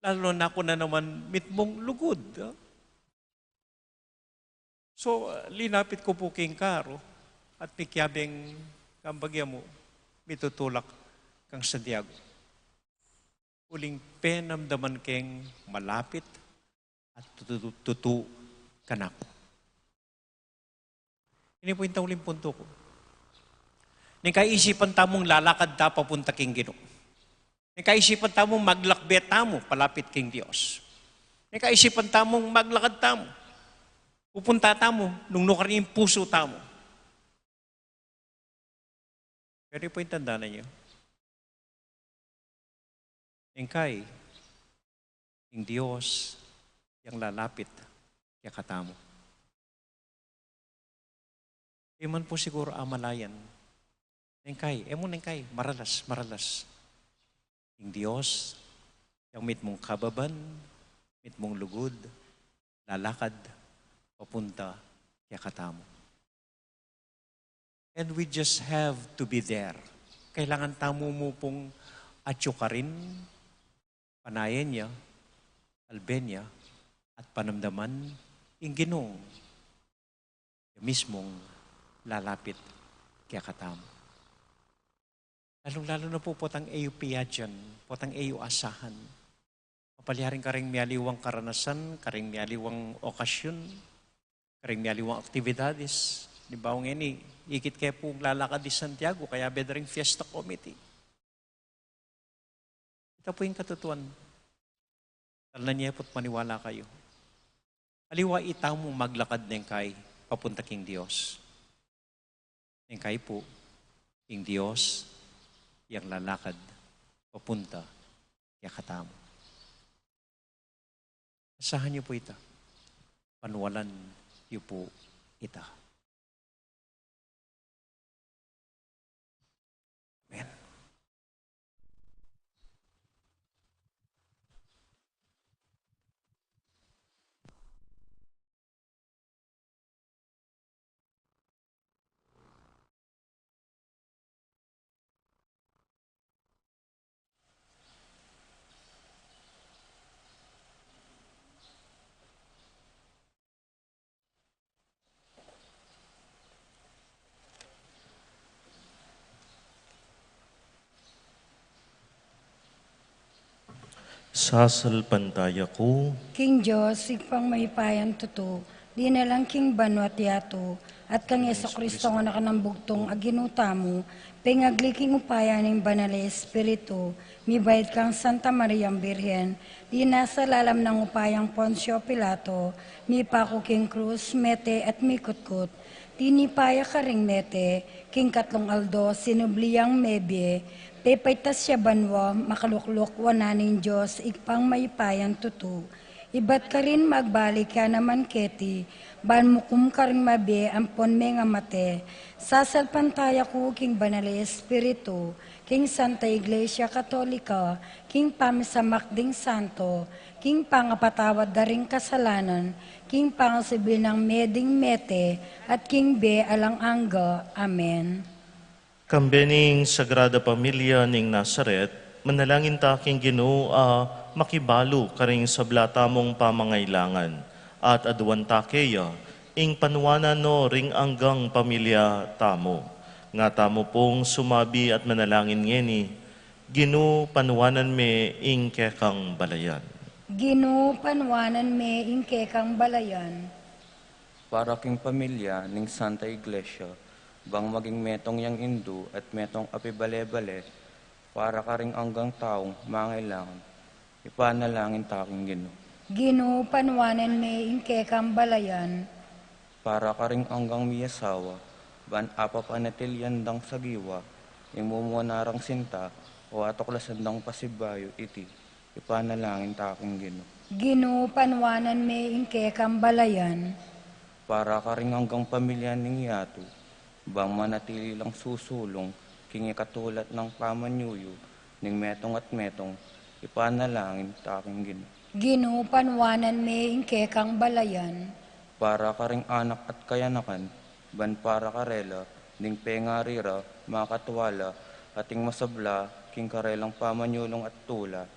Lalo na ako na naman mitmong lugod. So, linapit ko po king karo at mikyabing kambagya mo, mitutulak kang Santiago. Uling penamdaman keng malapit at tutu kanak. Ini po yung tauling punto ko. Nikaisipan tamong lalakad ta papunta king Ginoo. Nikaisipan tamong maglakbet tamo palapit king Dios. Nikaisipan tamong maglakad tamo. Pupunta tamo nung nukarin yung puso tamo. Pero po yung tanda na niyo. Yung kay, yung Diyos, yung lalapit, kaya katamo. Iman po siguro amalayan. Yung kay, maralas. Yung Diyos, yung mitmong kababan, mitmong lugod, lalakad, papunta, kaya katamo. And we just have to be there. Kailangan tamo mo pong atyukarin, panayan niya, Albania, at panamdaman, yung Ginong, yung mismong lalapit kaya katamo. Lalong-lalo na po potang eyo piyadyan, potang eyo asahan. Mapalyarin ka rin miyaliwang karanasan, karing miyaliwang okasyon, karing miyaliwang aktibidades. Di ba ang ini, ikit kayo pong lalakad di Santiago, kaya bedring fiesta committee. Ito po yung katutuan. Talan niya po't maniwala kayo. Aliwa itaw mong maglakad ng kay papunta king Diyos. Ng kay po, king Diyos, yung lalakad papunta kaya katamo. Asahan niyo po ita. Panwalan niyo po ita. Amen. Sasalpantaya ko, King Diyos, sigpang maipayan tuto, di na lang king bano at yato, at kang Yeso Kristo nga nakanambugtong aginuta mo, pengagli king upaya ng banal na Espiritu, mibayad kang Santa Maria Birhen, di nasa lalam ng upayang Poncio Pilato, mi pako king krus, mete at mikutkut, di ni paya karing mete, king katlong aldo, sinubliyang mebye, pepaitas siya banwa, makaluklok wananing Diyos, ikpang maypayan tutu. Ibat ka rin magbalik ka naman keti, ban mukum ka rin mabi ampon me nga mate. Sasalpantaya ko king banal na Espiritu, king Santa Iglesia Katolika, king pamisamakding santo, king pangapatawad daring kasalanan, king pangasibil ng meding mete, at king be alang angga. Amen. Kambening Sagrada Pamilya ning Nazaret, manalangin ta king Ginoo makibalo karing sablata mong pamangailangan at aduan ta keya ing panuwanan no ring anggang pamilya tamo. Nga tamo pong sumabi at manalangin ngeni, Ginoo panuwanan me ing kekang balayan. Ginoo panwanan me ing kekang balayan. Para king pamilya ning Santa Iglesia, bang maging metong yang Hindu at metong apibale-bale, para ka ring anggang taong mangailangan, ipanalangin taking Ginoo. Ginoo panwanan me ing kekang balayan. Para ka ring anggang miyasawa, ban apapanatilyan dang sagiwa, imumuanarang sinta, o atoklasan dang pasibayo iti, ipanalangin taking Ginoo. Ginoo panwanan me ing kekang balayan. Para ka ring anggang pamilya ning yato, bang manatili lang susulong, kingi katulad ng pamanyuyo, ning metong at metong, ipanalangin taking Ginoo. Ginoo panwanan me ing kekang balayan. Para ka ring anak at kayanakan, ban para karela, ning pengarira, makatwala, ating masabla, king karelang pamanyulong at tula,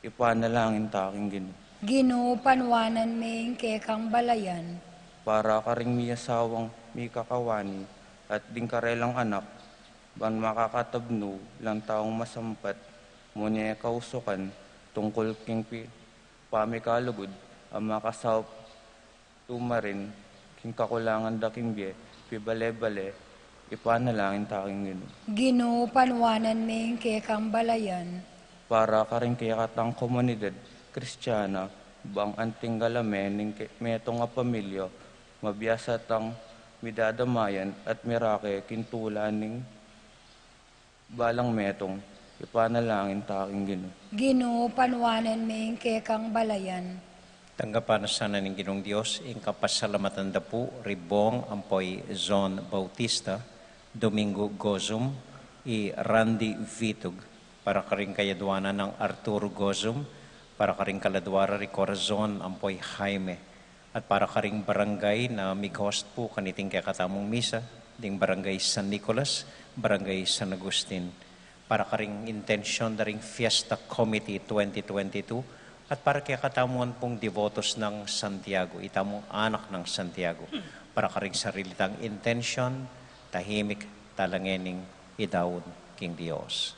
ipanalangin taking Ginoo. Ginoo panwanan me ing kekang balayan. Para ka ring miyasawang mi kakawani, at ding karelang anak, ban makakatabno lang taong masampat, munya kausukan, tungkol king pamikalugod, ang makasawap tumarin, king kakulangan da king biye, pibale-bale, ipanalangin taking Ginoo. Ginoo panwanan me ing kekang balayan. Para ka rin kaya katang komunidad Kristiyana, bang anting galame ning metong nga pamilya, mabiyasa tang midadamayan at mirake kintulan ning balang metong, ipanalangin taking Ginoo. Ginoo panwanan me ing kekang balayan. Tanggapan sana ng Ginoong Diyos, ing kapasalamatan da po, Ribong, Ampoy, Zon Bautista, Domingo Gozum, i Randy Vitug, para karing kayadwana ng Arturo Gozum, para karing kaladwara ri Corazon, Ampoy Jaime, at para karing barangay na mig-host po kaniting kaya katamong misa, ding barangay San Nicolas, barangay San Agustin, para karing intensyon na ring Fiesta Committee 2022, at para kaya katamuan pong devotos ng Santiago, itamong anak ng Santiago, para karing sarilitang intensyon, tahimik, talangening, idawon, king Dios.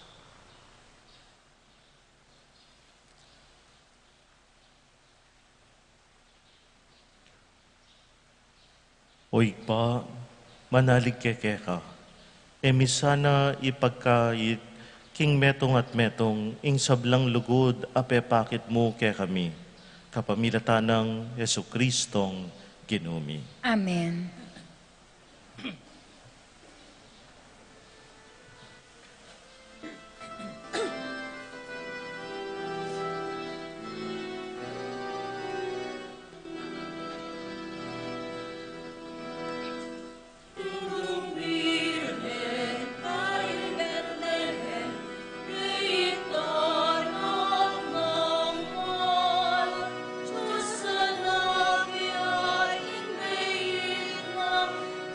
Oy pa, manalig keke ka. Emisana ipagkait king metong at metong ing sablang lugod apepakit mo ke kami. Kapamilatan ng Yesu Kristong Ginumi. Amen.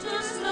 Just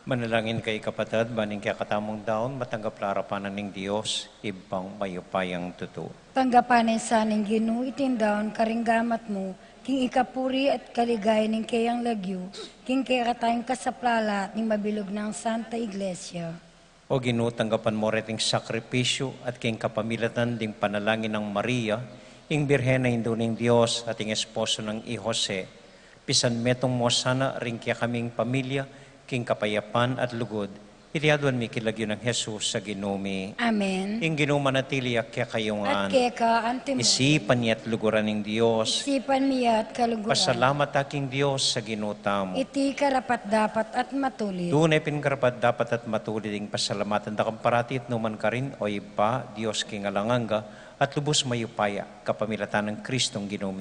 Manalangin kay kapatid, baning kaya katamong daon, matanggap larapanan ng Diyos, ibang mayupayang totoo. Tanggapanin sa ning Ginoo itindaon karinggamat mo, king ikapuri at kaligay ning kayang lagyo, king kaya katayong kasaplala ning mabilog ng Santa Iglesia. O Ginoo, tanggapan mo reting sakripisyo at king kapamilatan ding panalangin ng Maria, ing birhen na Indo ng Diyos at ing esposo ng I Jose. Pisan metong mo sana ring kaya kaming pamilya, king kapayapan at lugod, itiaduan mi kilagyo ng Jesus sa Ginoo. Amen. Ing Ginoo manatili kaya At kayongan, keka antimo, isipan niya at luguran ng Diyos. isipan miya at kaluguran. Pasalamat aking Diyos sa Ginoo tamo. Iti karapat dapat at matulit. Doon ay pinkarapad dapat at matuloy ding pasalamatan da kamparatit numan ka rin o iba Diyos king alanganga at lubos mayupaya kapamilatan ng Kristong Ginoo.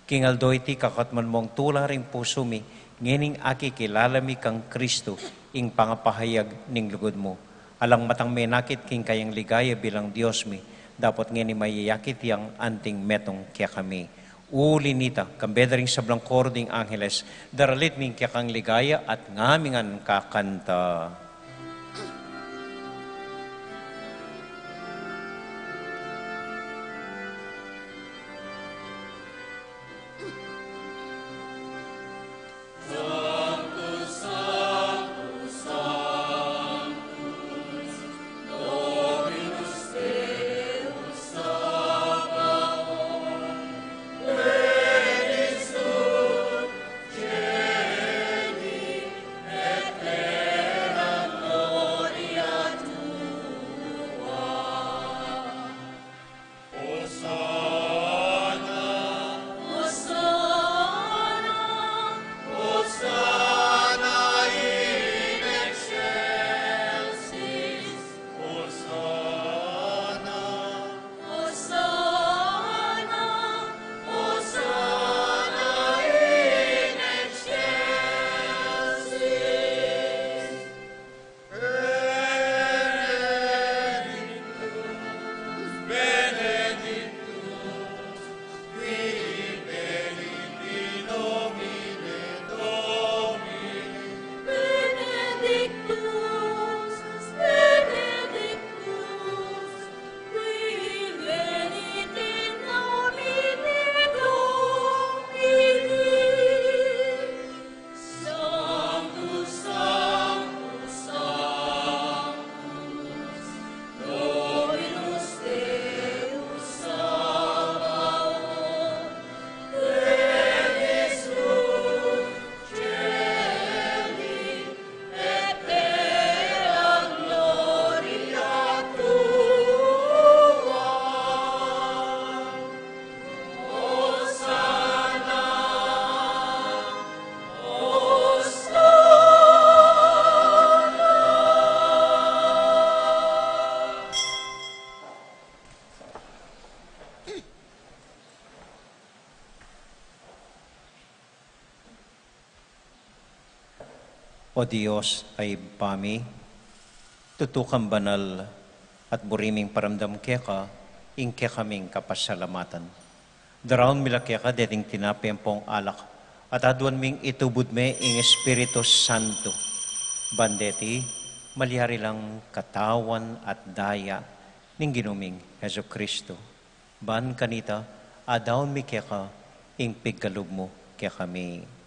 King Aldo iti kakatman mong tula ring puso mi, ngening aki kilala mi kang Kristo, ing pangapahayag ning lugod mo. Alang matang menakit king kayang ligaya bilang Diyos mi, dapat ngeni mayayakit yang anting metong kaya kami. Uli nita, kambeda ring sa blangkor ding Angeles, daralit ning kaya kang ligaya at ngamingan kakanta. O Diyos ay pami, tutukang banal at buriming paramdam keka, ingke kaming kapasalamatan. Daraon mila keka deting tinapi ang pong alak, at aduan ming itubod me ing Espiritu Santo. Bandeti, malihari lang katawan at daya ning ginuming Heso Kristo. Ban kanita, adaon mi keka, ing pigkalub mo kaya kami.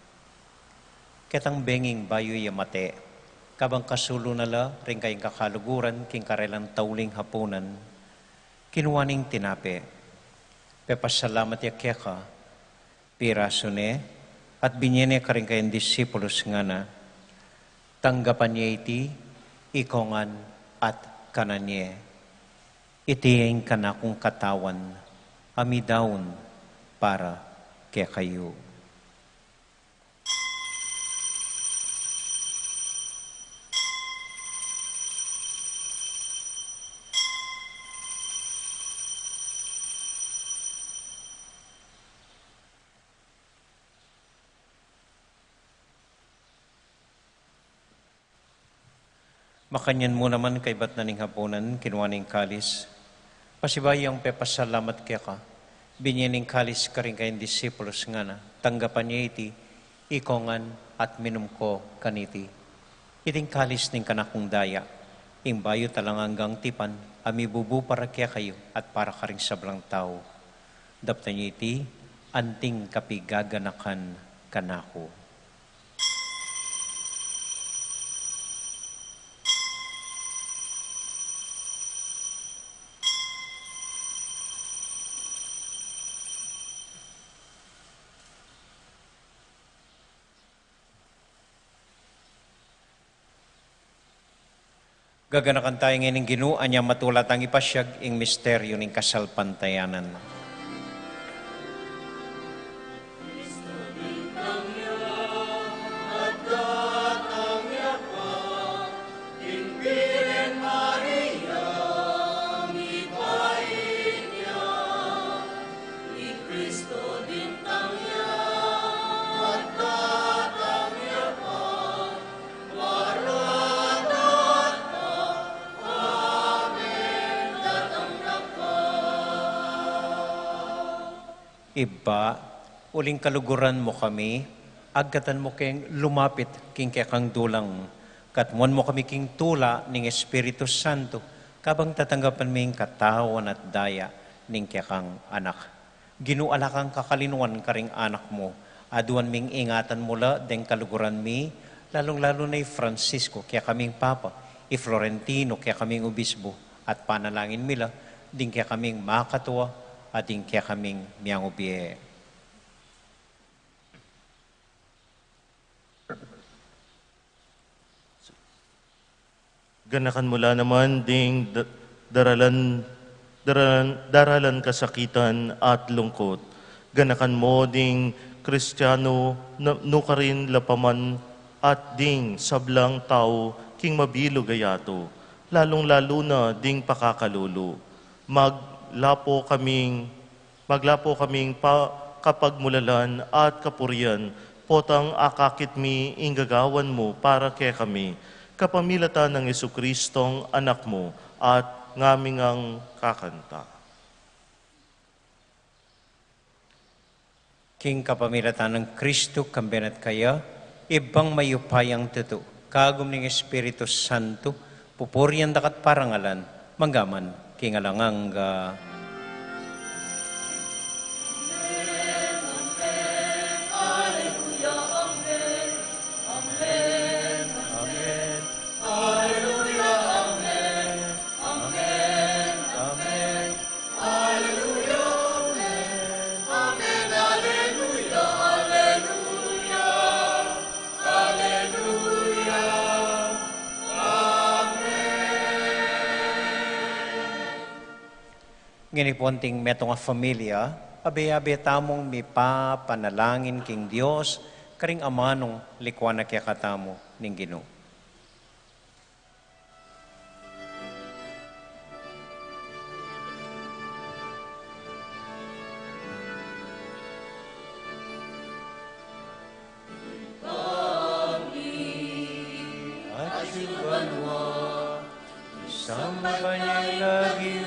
Ketang benging bayo yamate, kabang kasulo nala, ring kayong kakaluguran, king karelang tauling hapunan, kinuwaning tinape, pepasalamat ya keka, pirasone, at binyene ka rin kayong disipulos nga na, tanggapan niya iti, ikongan at kananye, itiyain ka na kung katawan, amidaon para kaya kayo. Makanyan mo naman kay bat naning hapunan, kinuwaning kalis. Pasibayang pepasalamat kaya ka, binyaning kalis ka rin kayong disipulos nga na, tanggapan niya iti, ikongan at minum ko kaniti. Iting kalis ning kanakong daya, ing bayo talang hanggang tipan, ami bubu para kaya kayo at para karing sablang tao. Dapta niyo iti, anting kapigaganakan kanako. Gaganakan tayo ngayon ng Ginoo, anya matulat ang ipasyag ing misteryo ng kasalpantayanan. Iba, uling kaluguran mo kami, agkatan mo keng lumapit king kang dulang, katmuan mo kami king tula ning Espiritu Santo, kabang tatanggapan mo yung katawan at daya ning kang anak. Ginuala kang kakalinuan karing anak mo, aduan ming ingatan mula deng kaluguran mi, lalong-lalo na Francisco, kaya kaming Papa, Florentino, kaya kaming Obispo, at panalangin mila, ding kaya kaming makatuwa, ating kaya kaming miyang ubiye. Ganakan mula naman ding daralan kasakitan at lungkot. Ganakan mo ding Kristiyano nukarin lapaman at ding sablang tao king mabilo gayato. Lalong-lalo na ding pakakalulo. Maglapo kaming kapagmulalan at kapurian, potang akakit mi inggagawan mo para kay kami, kapamilatan ng Jesukristong anak mo at ngaming ang kakanta. King kapamilatan ng Kristo kambenat kaya, ibang mayupayang tuto, kagum ng Espiritu Santo, pupurian dakat parangalan, manggaman, king alanganga. Nginipunting metong a familia, abe-abe tamong mi pa panalangin king Dios, karing amanong likwana kaya katamo ning Ginoo. At sibanwa, sambayang lagi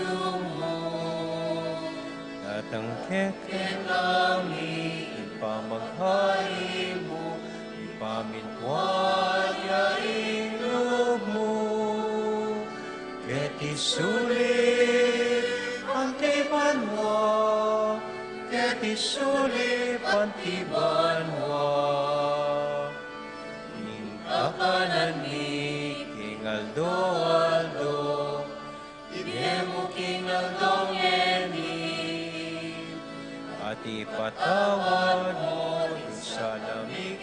ang keke kami, ipamaghari mo, ipamintwad yaing loob mo. Keti sulit, antibanwa, keti sulit, antibanwa. Ningkakanan ni King Aldo, ibemo King Aldo at ipatawad mo sa lamig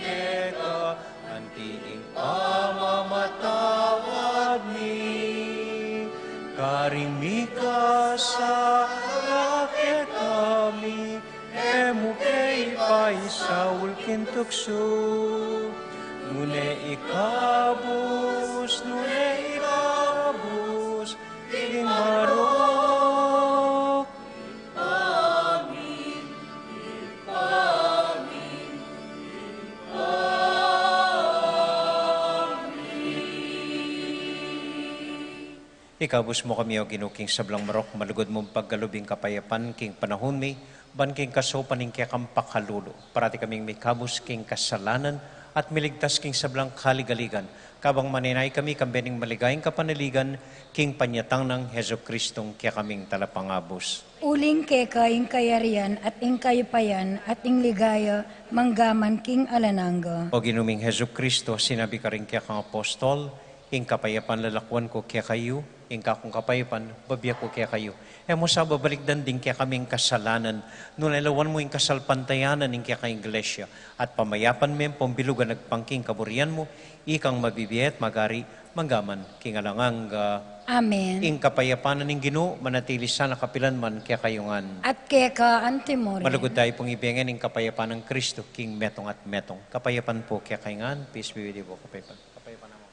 ka, antiing pamamatawad ni. Karimika sa raket kami, emukay paisaul kintukso. Nune ikabus, iging marok. Ikabus mo kami o ginuking sablang marok, malugod mong paggalubing kapayapan, king panahon mi, ban king kasopan ning kaya kampakalulo. Parati kaming may kabus king kasalanan, at miligtas king sablang kaligaligan. Kabang maninay kami kambening maligayang kapanaligan, king panyatang ng Heso Kristong kaya kaming talapangabos. Uling keka ing kayarian at ing kayupayan at ing ligaya manggaman king alananga. O ginuming Heso Kristo, sinabi ka rin kaya kang apostol, ing kapayapan lalakwan ko kaya kayo, ing kakong kapayapan, babya ko kaya kayo. Mo sa babalikdan din kaya kaming kasalanan, nunalawan mo ing kasalpantayanan ing kaya ka iglesia, at pamayapan mo yung pambilugan nagpangking kaburian mo, ikang mabibiyet magari, manggaman, king alangang Amen. ing kapayapanan ing Ginoo manatili sa nakapilan man kaya kayungan. At keka antimore. Malugod tayo pong ibigyan ing kapayapan ng Kristo, king metong at metong. Kapayapan po kaya kayungan, peace be with you po, kapayapan. Kapayapan naman.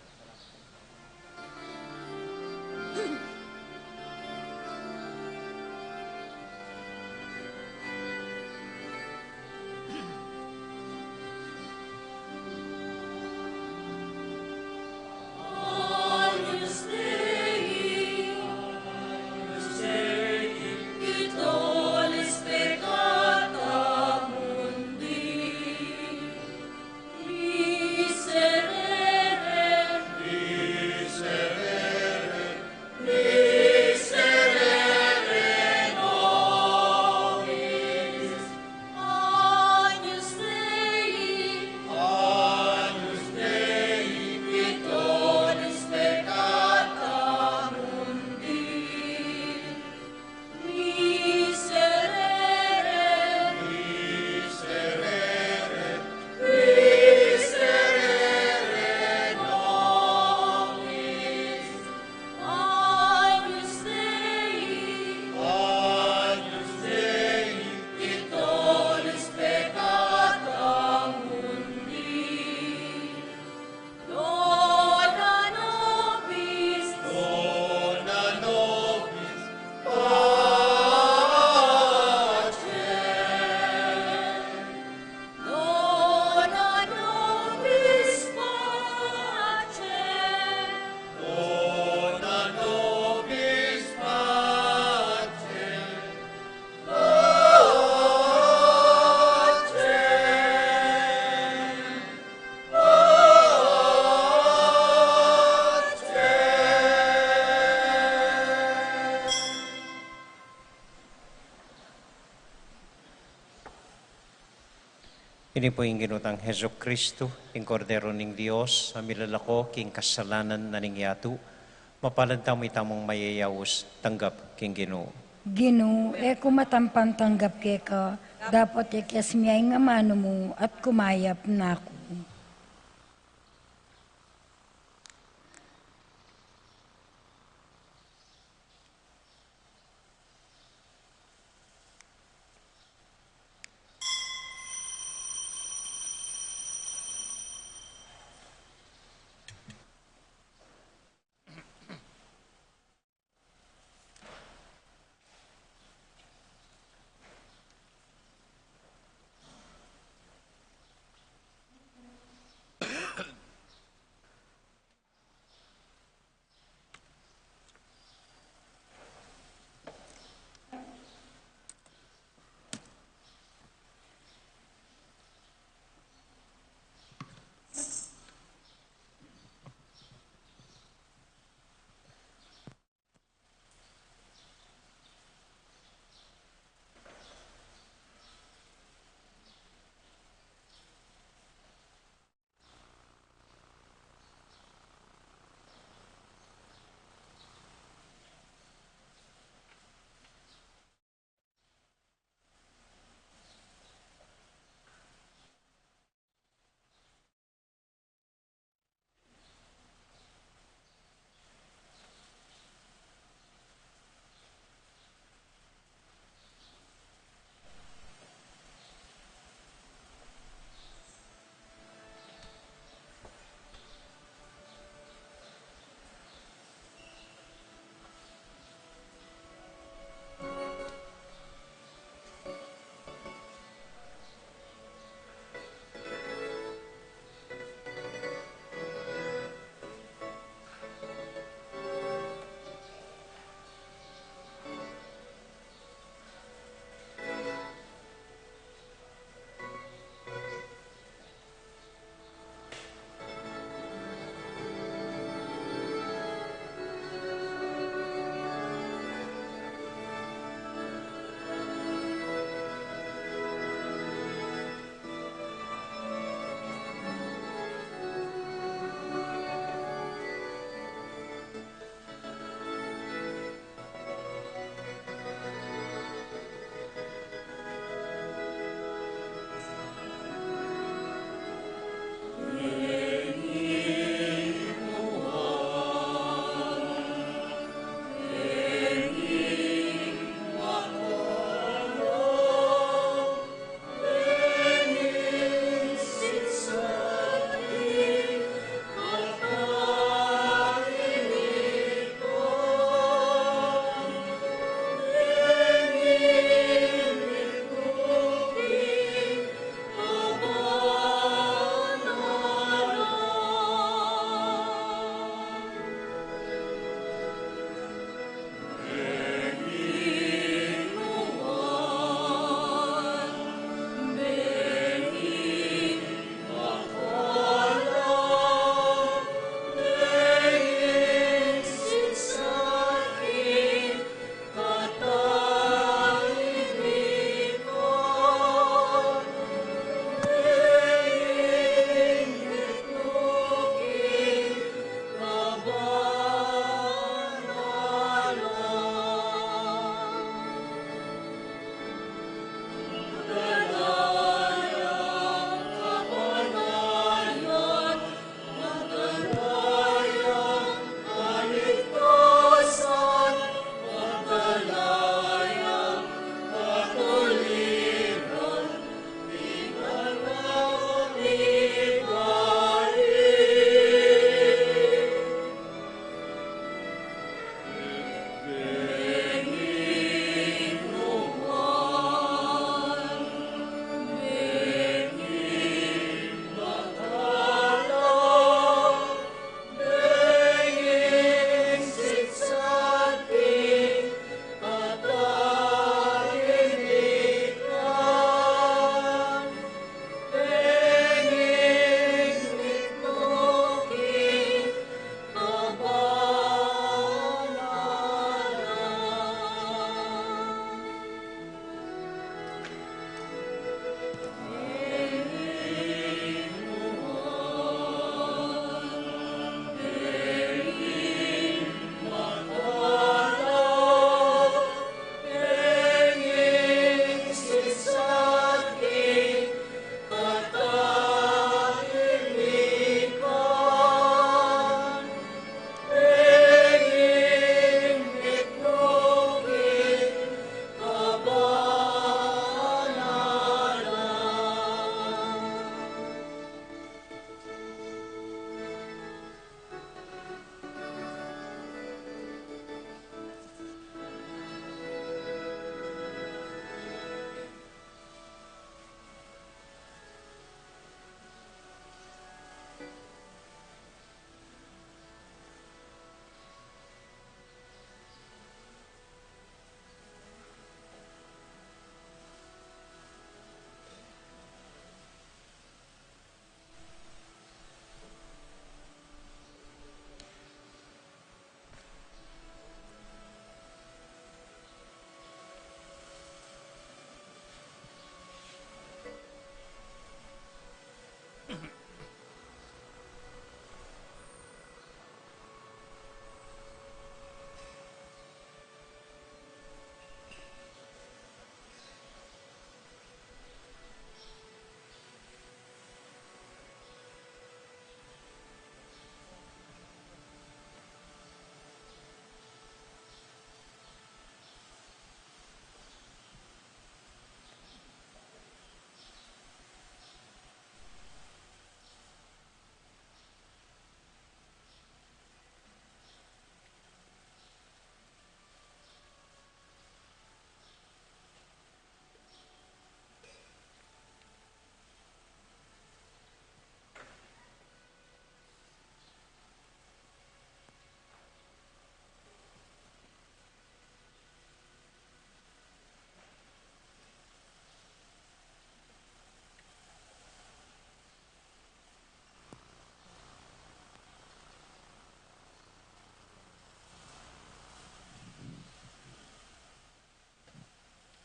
Ini po yung ginutang Heso Kristo, ing kordero ning Dios, amilalako king kasalanan na ningyatu, mapalad tamo itamong mayayawos, tanggap king Ginoo. Ginoo, kumatampan tanggap keka, dapat ikas miyay nga mano mo at kumayap na ako.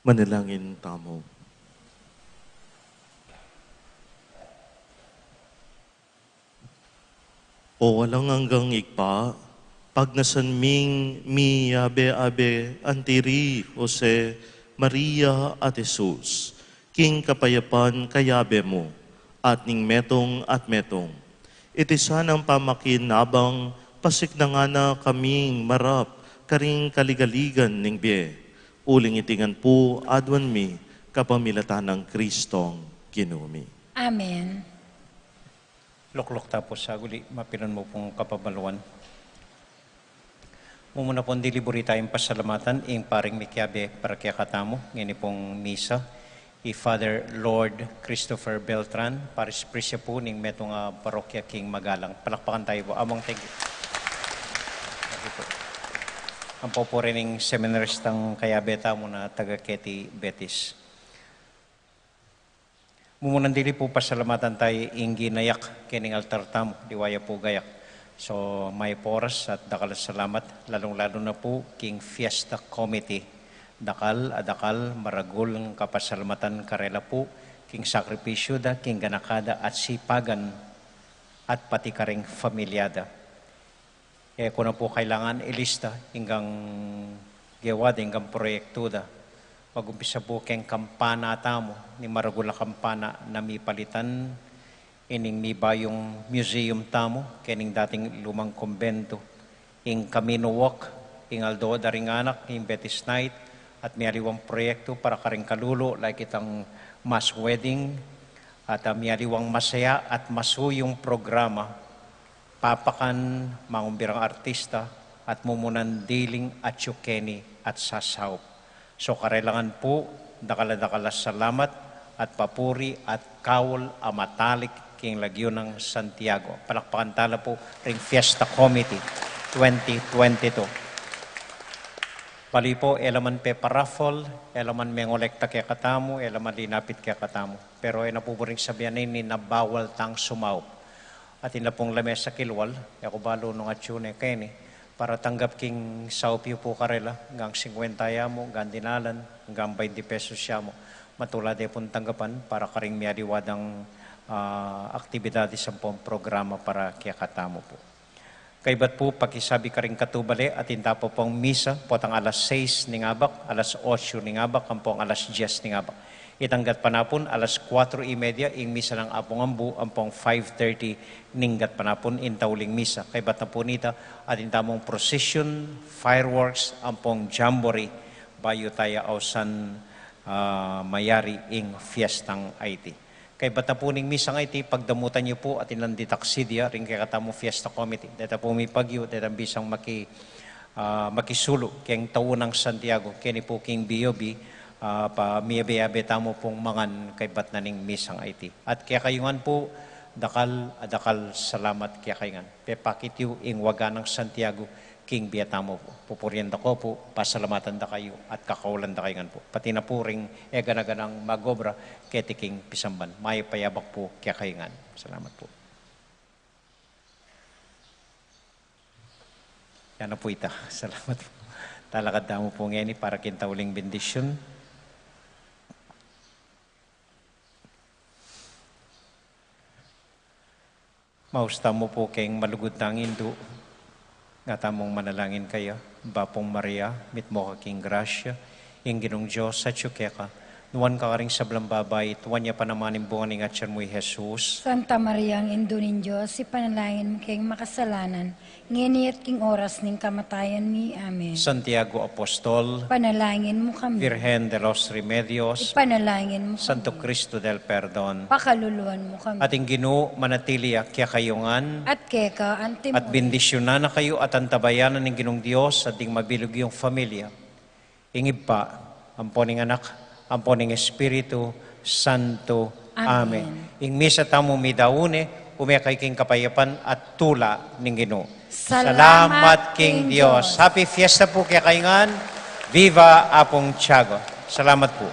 Manalangin tamo. O walang hanggang ikpa, pag nasanming mi abe antiri Jose, Maria at Jesus, king kapayapan kayabe mo, at ning metong at metong. Iti sanang pamakin nabang pasik na nga na kaming marap, karing kaligaligan ning biye. Uling itingan po adwan mi, kapamilatan ng Kristong kinumi. Amen. Luklok tapos sa guli, mapinan mo pong kapabaluan. Mumuna pong diliburi tayong pasalamatan, ing paring Mikiabe para kaya katamo, ngayon pong misa. Father Lord Christopher Beltran, Paris Prisya po, ning metong parokya King Magalang. Palakpakan tayo po. Among thank you. Thank you po. Ang po po rin ng seminaristang kayabeta mo na taga-Keti Betis. Mumunan dili po pasalamatan tayo ing ginayak kining altar tamo, diwaya po gayak. So may poras at dakal salamat, lalong-lalo na po king Fiesta Committee. Dakal maragul ng kapasalamatan karela po, king sakripisyo da, king ganakada at sipagan at pati karing familyada. Kung na po kailangan ilista hanggang gewad, hanggang proyekto da. Mag-umpisa po keng kampana tamo, ni maragula kampana na mi palitan, ining mi bayong museum tamo, kening dating lumang kumbento, ing Camino Walk, ing Aldo Daringanak, ing Betis Night, at may aliwang proyekto para karing kalulo, like itang mass wedding, at may aliwang masaya at masuyong programa, papakan, mangumbirang artista, at mumunan diling at yukeni at sasawp. So karailangan po, dakala-dakala salamat at papuri at kawol amatalik king lagyo ng Santiago. Palakpakan tala po ring Fiesta Committee 2022. Pali po, elaman pe paraffol, elaman mengolekta kaya katamo, elaman linapit kaya katamo. Pero ay napupuring sabihan ni nabawal tang sumaw. At ina pong lamesa kilwal, ako balo nung atsune kayo ni, para tanggap king saupyo po karela, hanggang 50 mo, hanggang dinalan, hanggang 20 pesos siya mo. Matulad pong tanggapan para karing miyariwadang aktibidad sa pong programa para kaya katamo po. Kaibat po, pakisabi karing katubali at inta po pong misa, potang alas 6 ning abak, alas 8 ning abak, ang pong alas 10 ning abak. Itanggat panapon, alas 4:30, ing misa ng apong ambu, ang pong 5:30, ninggat panapon, intauling misa. Kaibat na po nita, at intamong procession, fireworks, ang pong jamboree, bayo tayo ausan mayari ing fiestang IT. Kaibat na po ning misa ng IT, pagdamutan niyo po at inanditaksidia, ring kaya katamong Fiesta Committee. Dito po may pagyo, dito bisang makisulo, keng taon ng Santiago, kini po king B.O.B., pa miyabe-yabe tamo pong mangan kaibat na ning misang IT. At kaya kayungan po, dakal salamat kaya kayungan. Pepakit yu ing waga ng Santiago, king biyatamo po. Pupurian da ko po, pasalamatan da kayo, at kakaulan da kayungan po. Pati na po ring eganaganang magobra, keti king pisamban. May payabak po kaya kayungan. Salamat po. Yan na po ita. Salamat po. Talakad damo po ngayon para kintauling bendisyon. Mausta mo po kayong malugod ng Indo, nga tamong manalangin kayo, Bapong Maria, mit mo ka king grasya, ing ginong Diyos sa tsukeka, nuwan ka karing sablang babay, tuwan niya panamanin bunga ng atyan mo'y Jesus. Santa Maria, ang Indo nin Diyos, ipanalangin mo kayong makasalanan, ngini at king oras ning kamatayan mi. Amen. Santiago Apostol, Panalangin mo kami. Virgen de los Remedios, Ipanalangin mo kami. Santo Cristo del Perdon, Pakaluluan mo kami. ating Ginoo manatili kaya kayungan, At keka, antimo. at bendisyonan na kayo at antabayanan ng Ginong Diyos at ding mabilog yung familia. Ingib pa, amponing anak, amponing Espiritu Santo. Amen. Ing misa tamo midaune, umekay king kapayapan at tula ng Ginoo. Salamat King Diyos. Happy Fiesta po kaya kaingan. Viva Apong Tiago. Salamat po.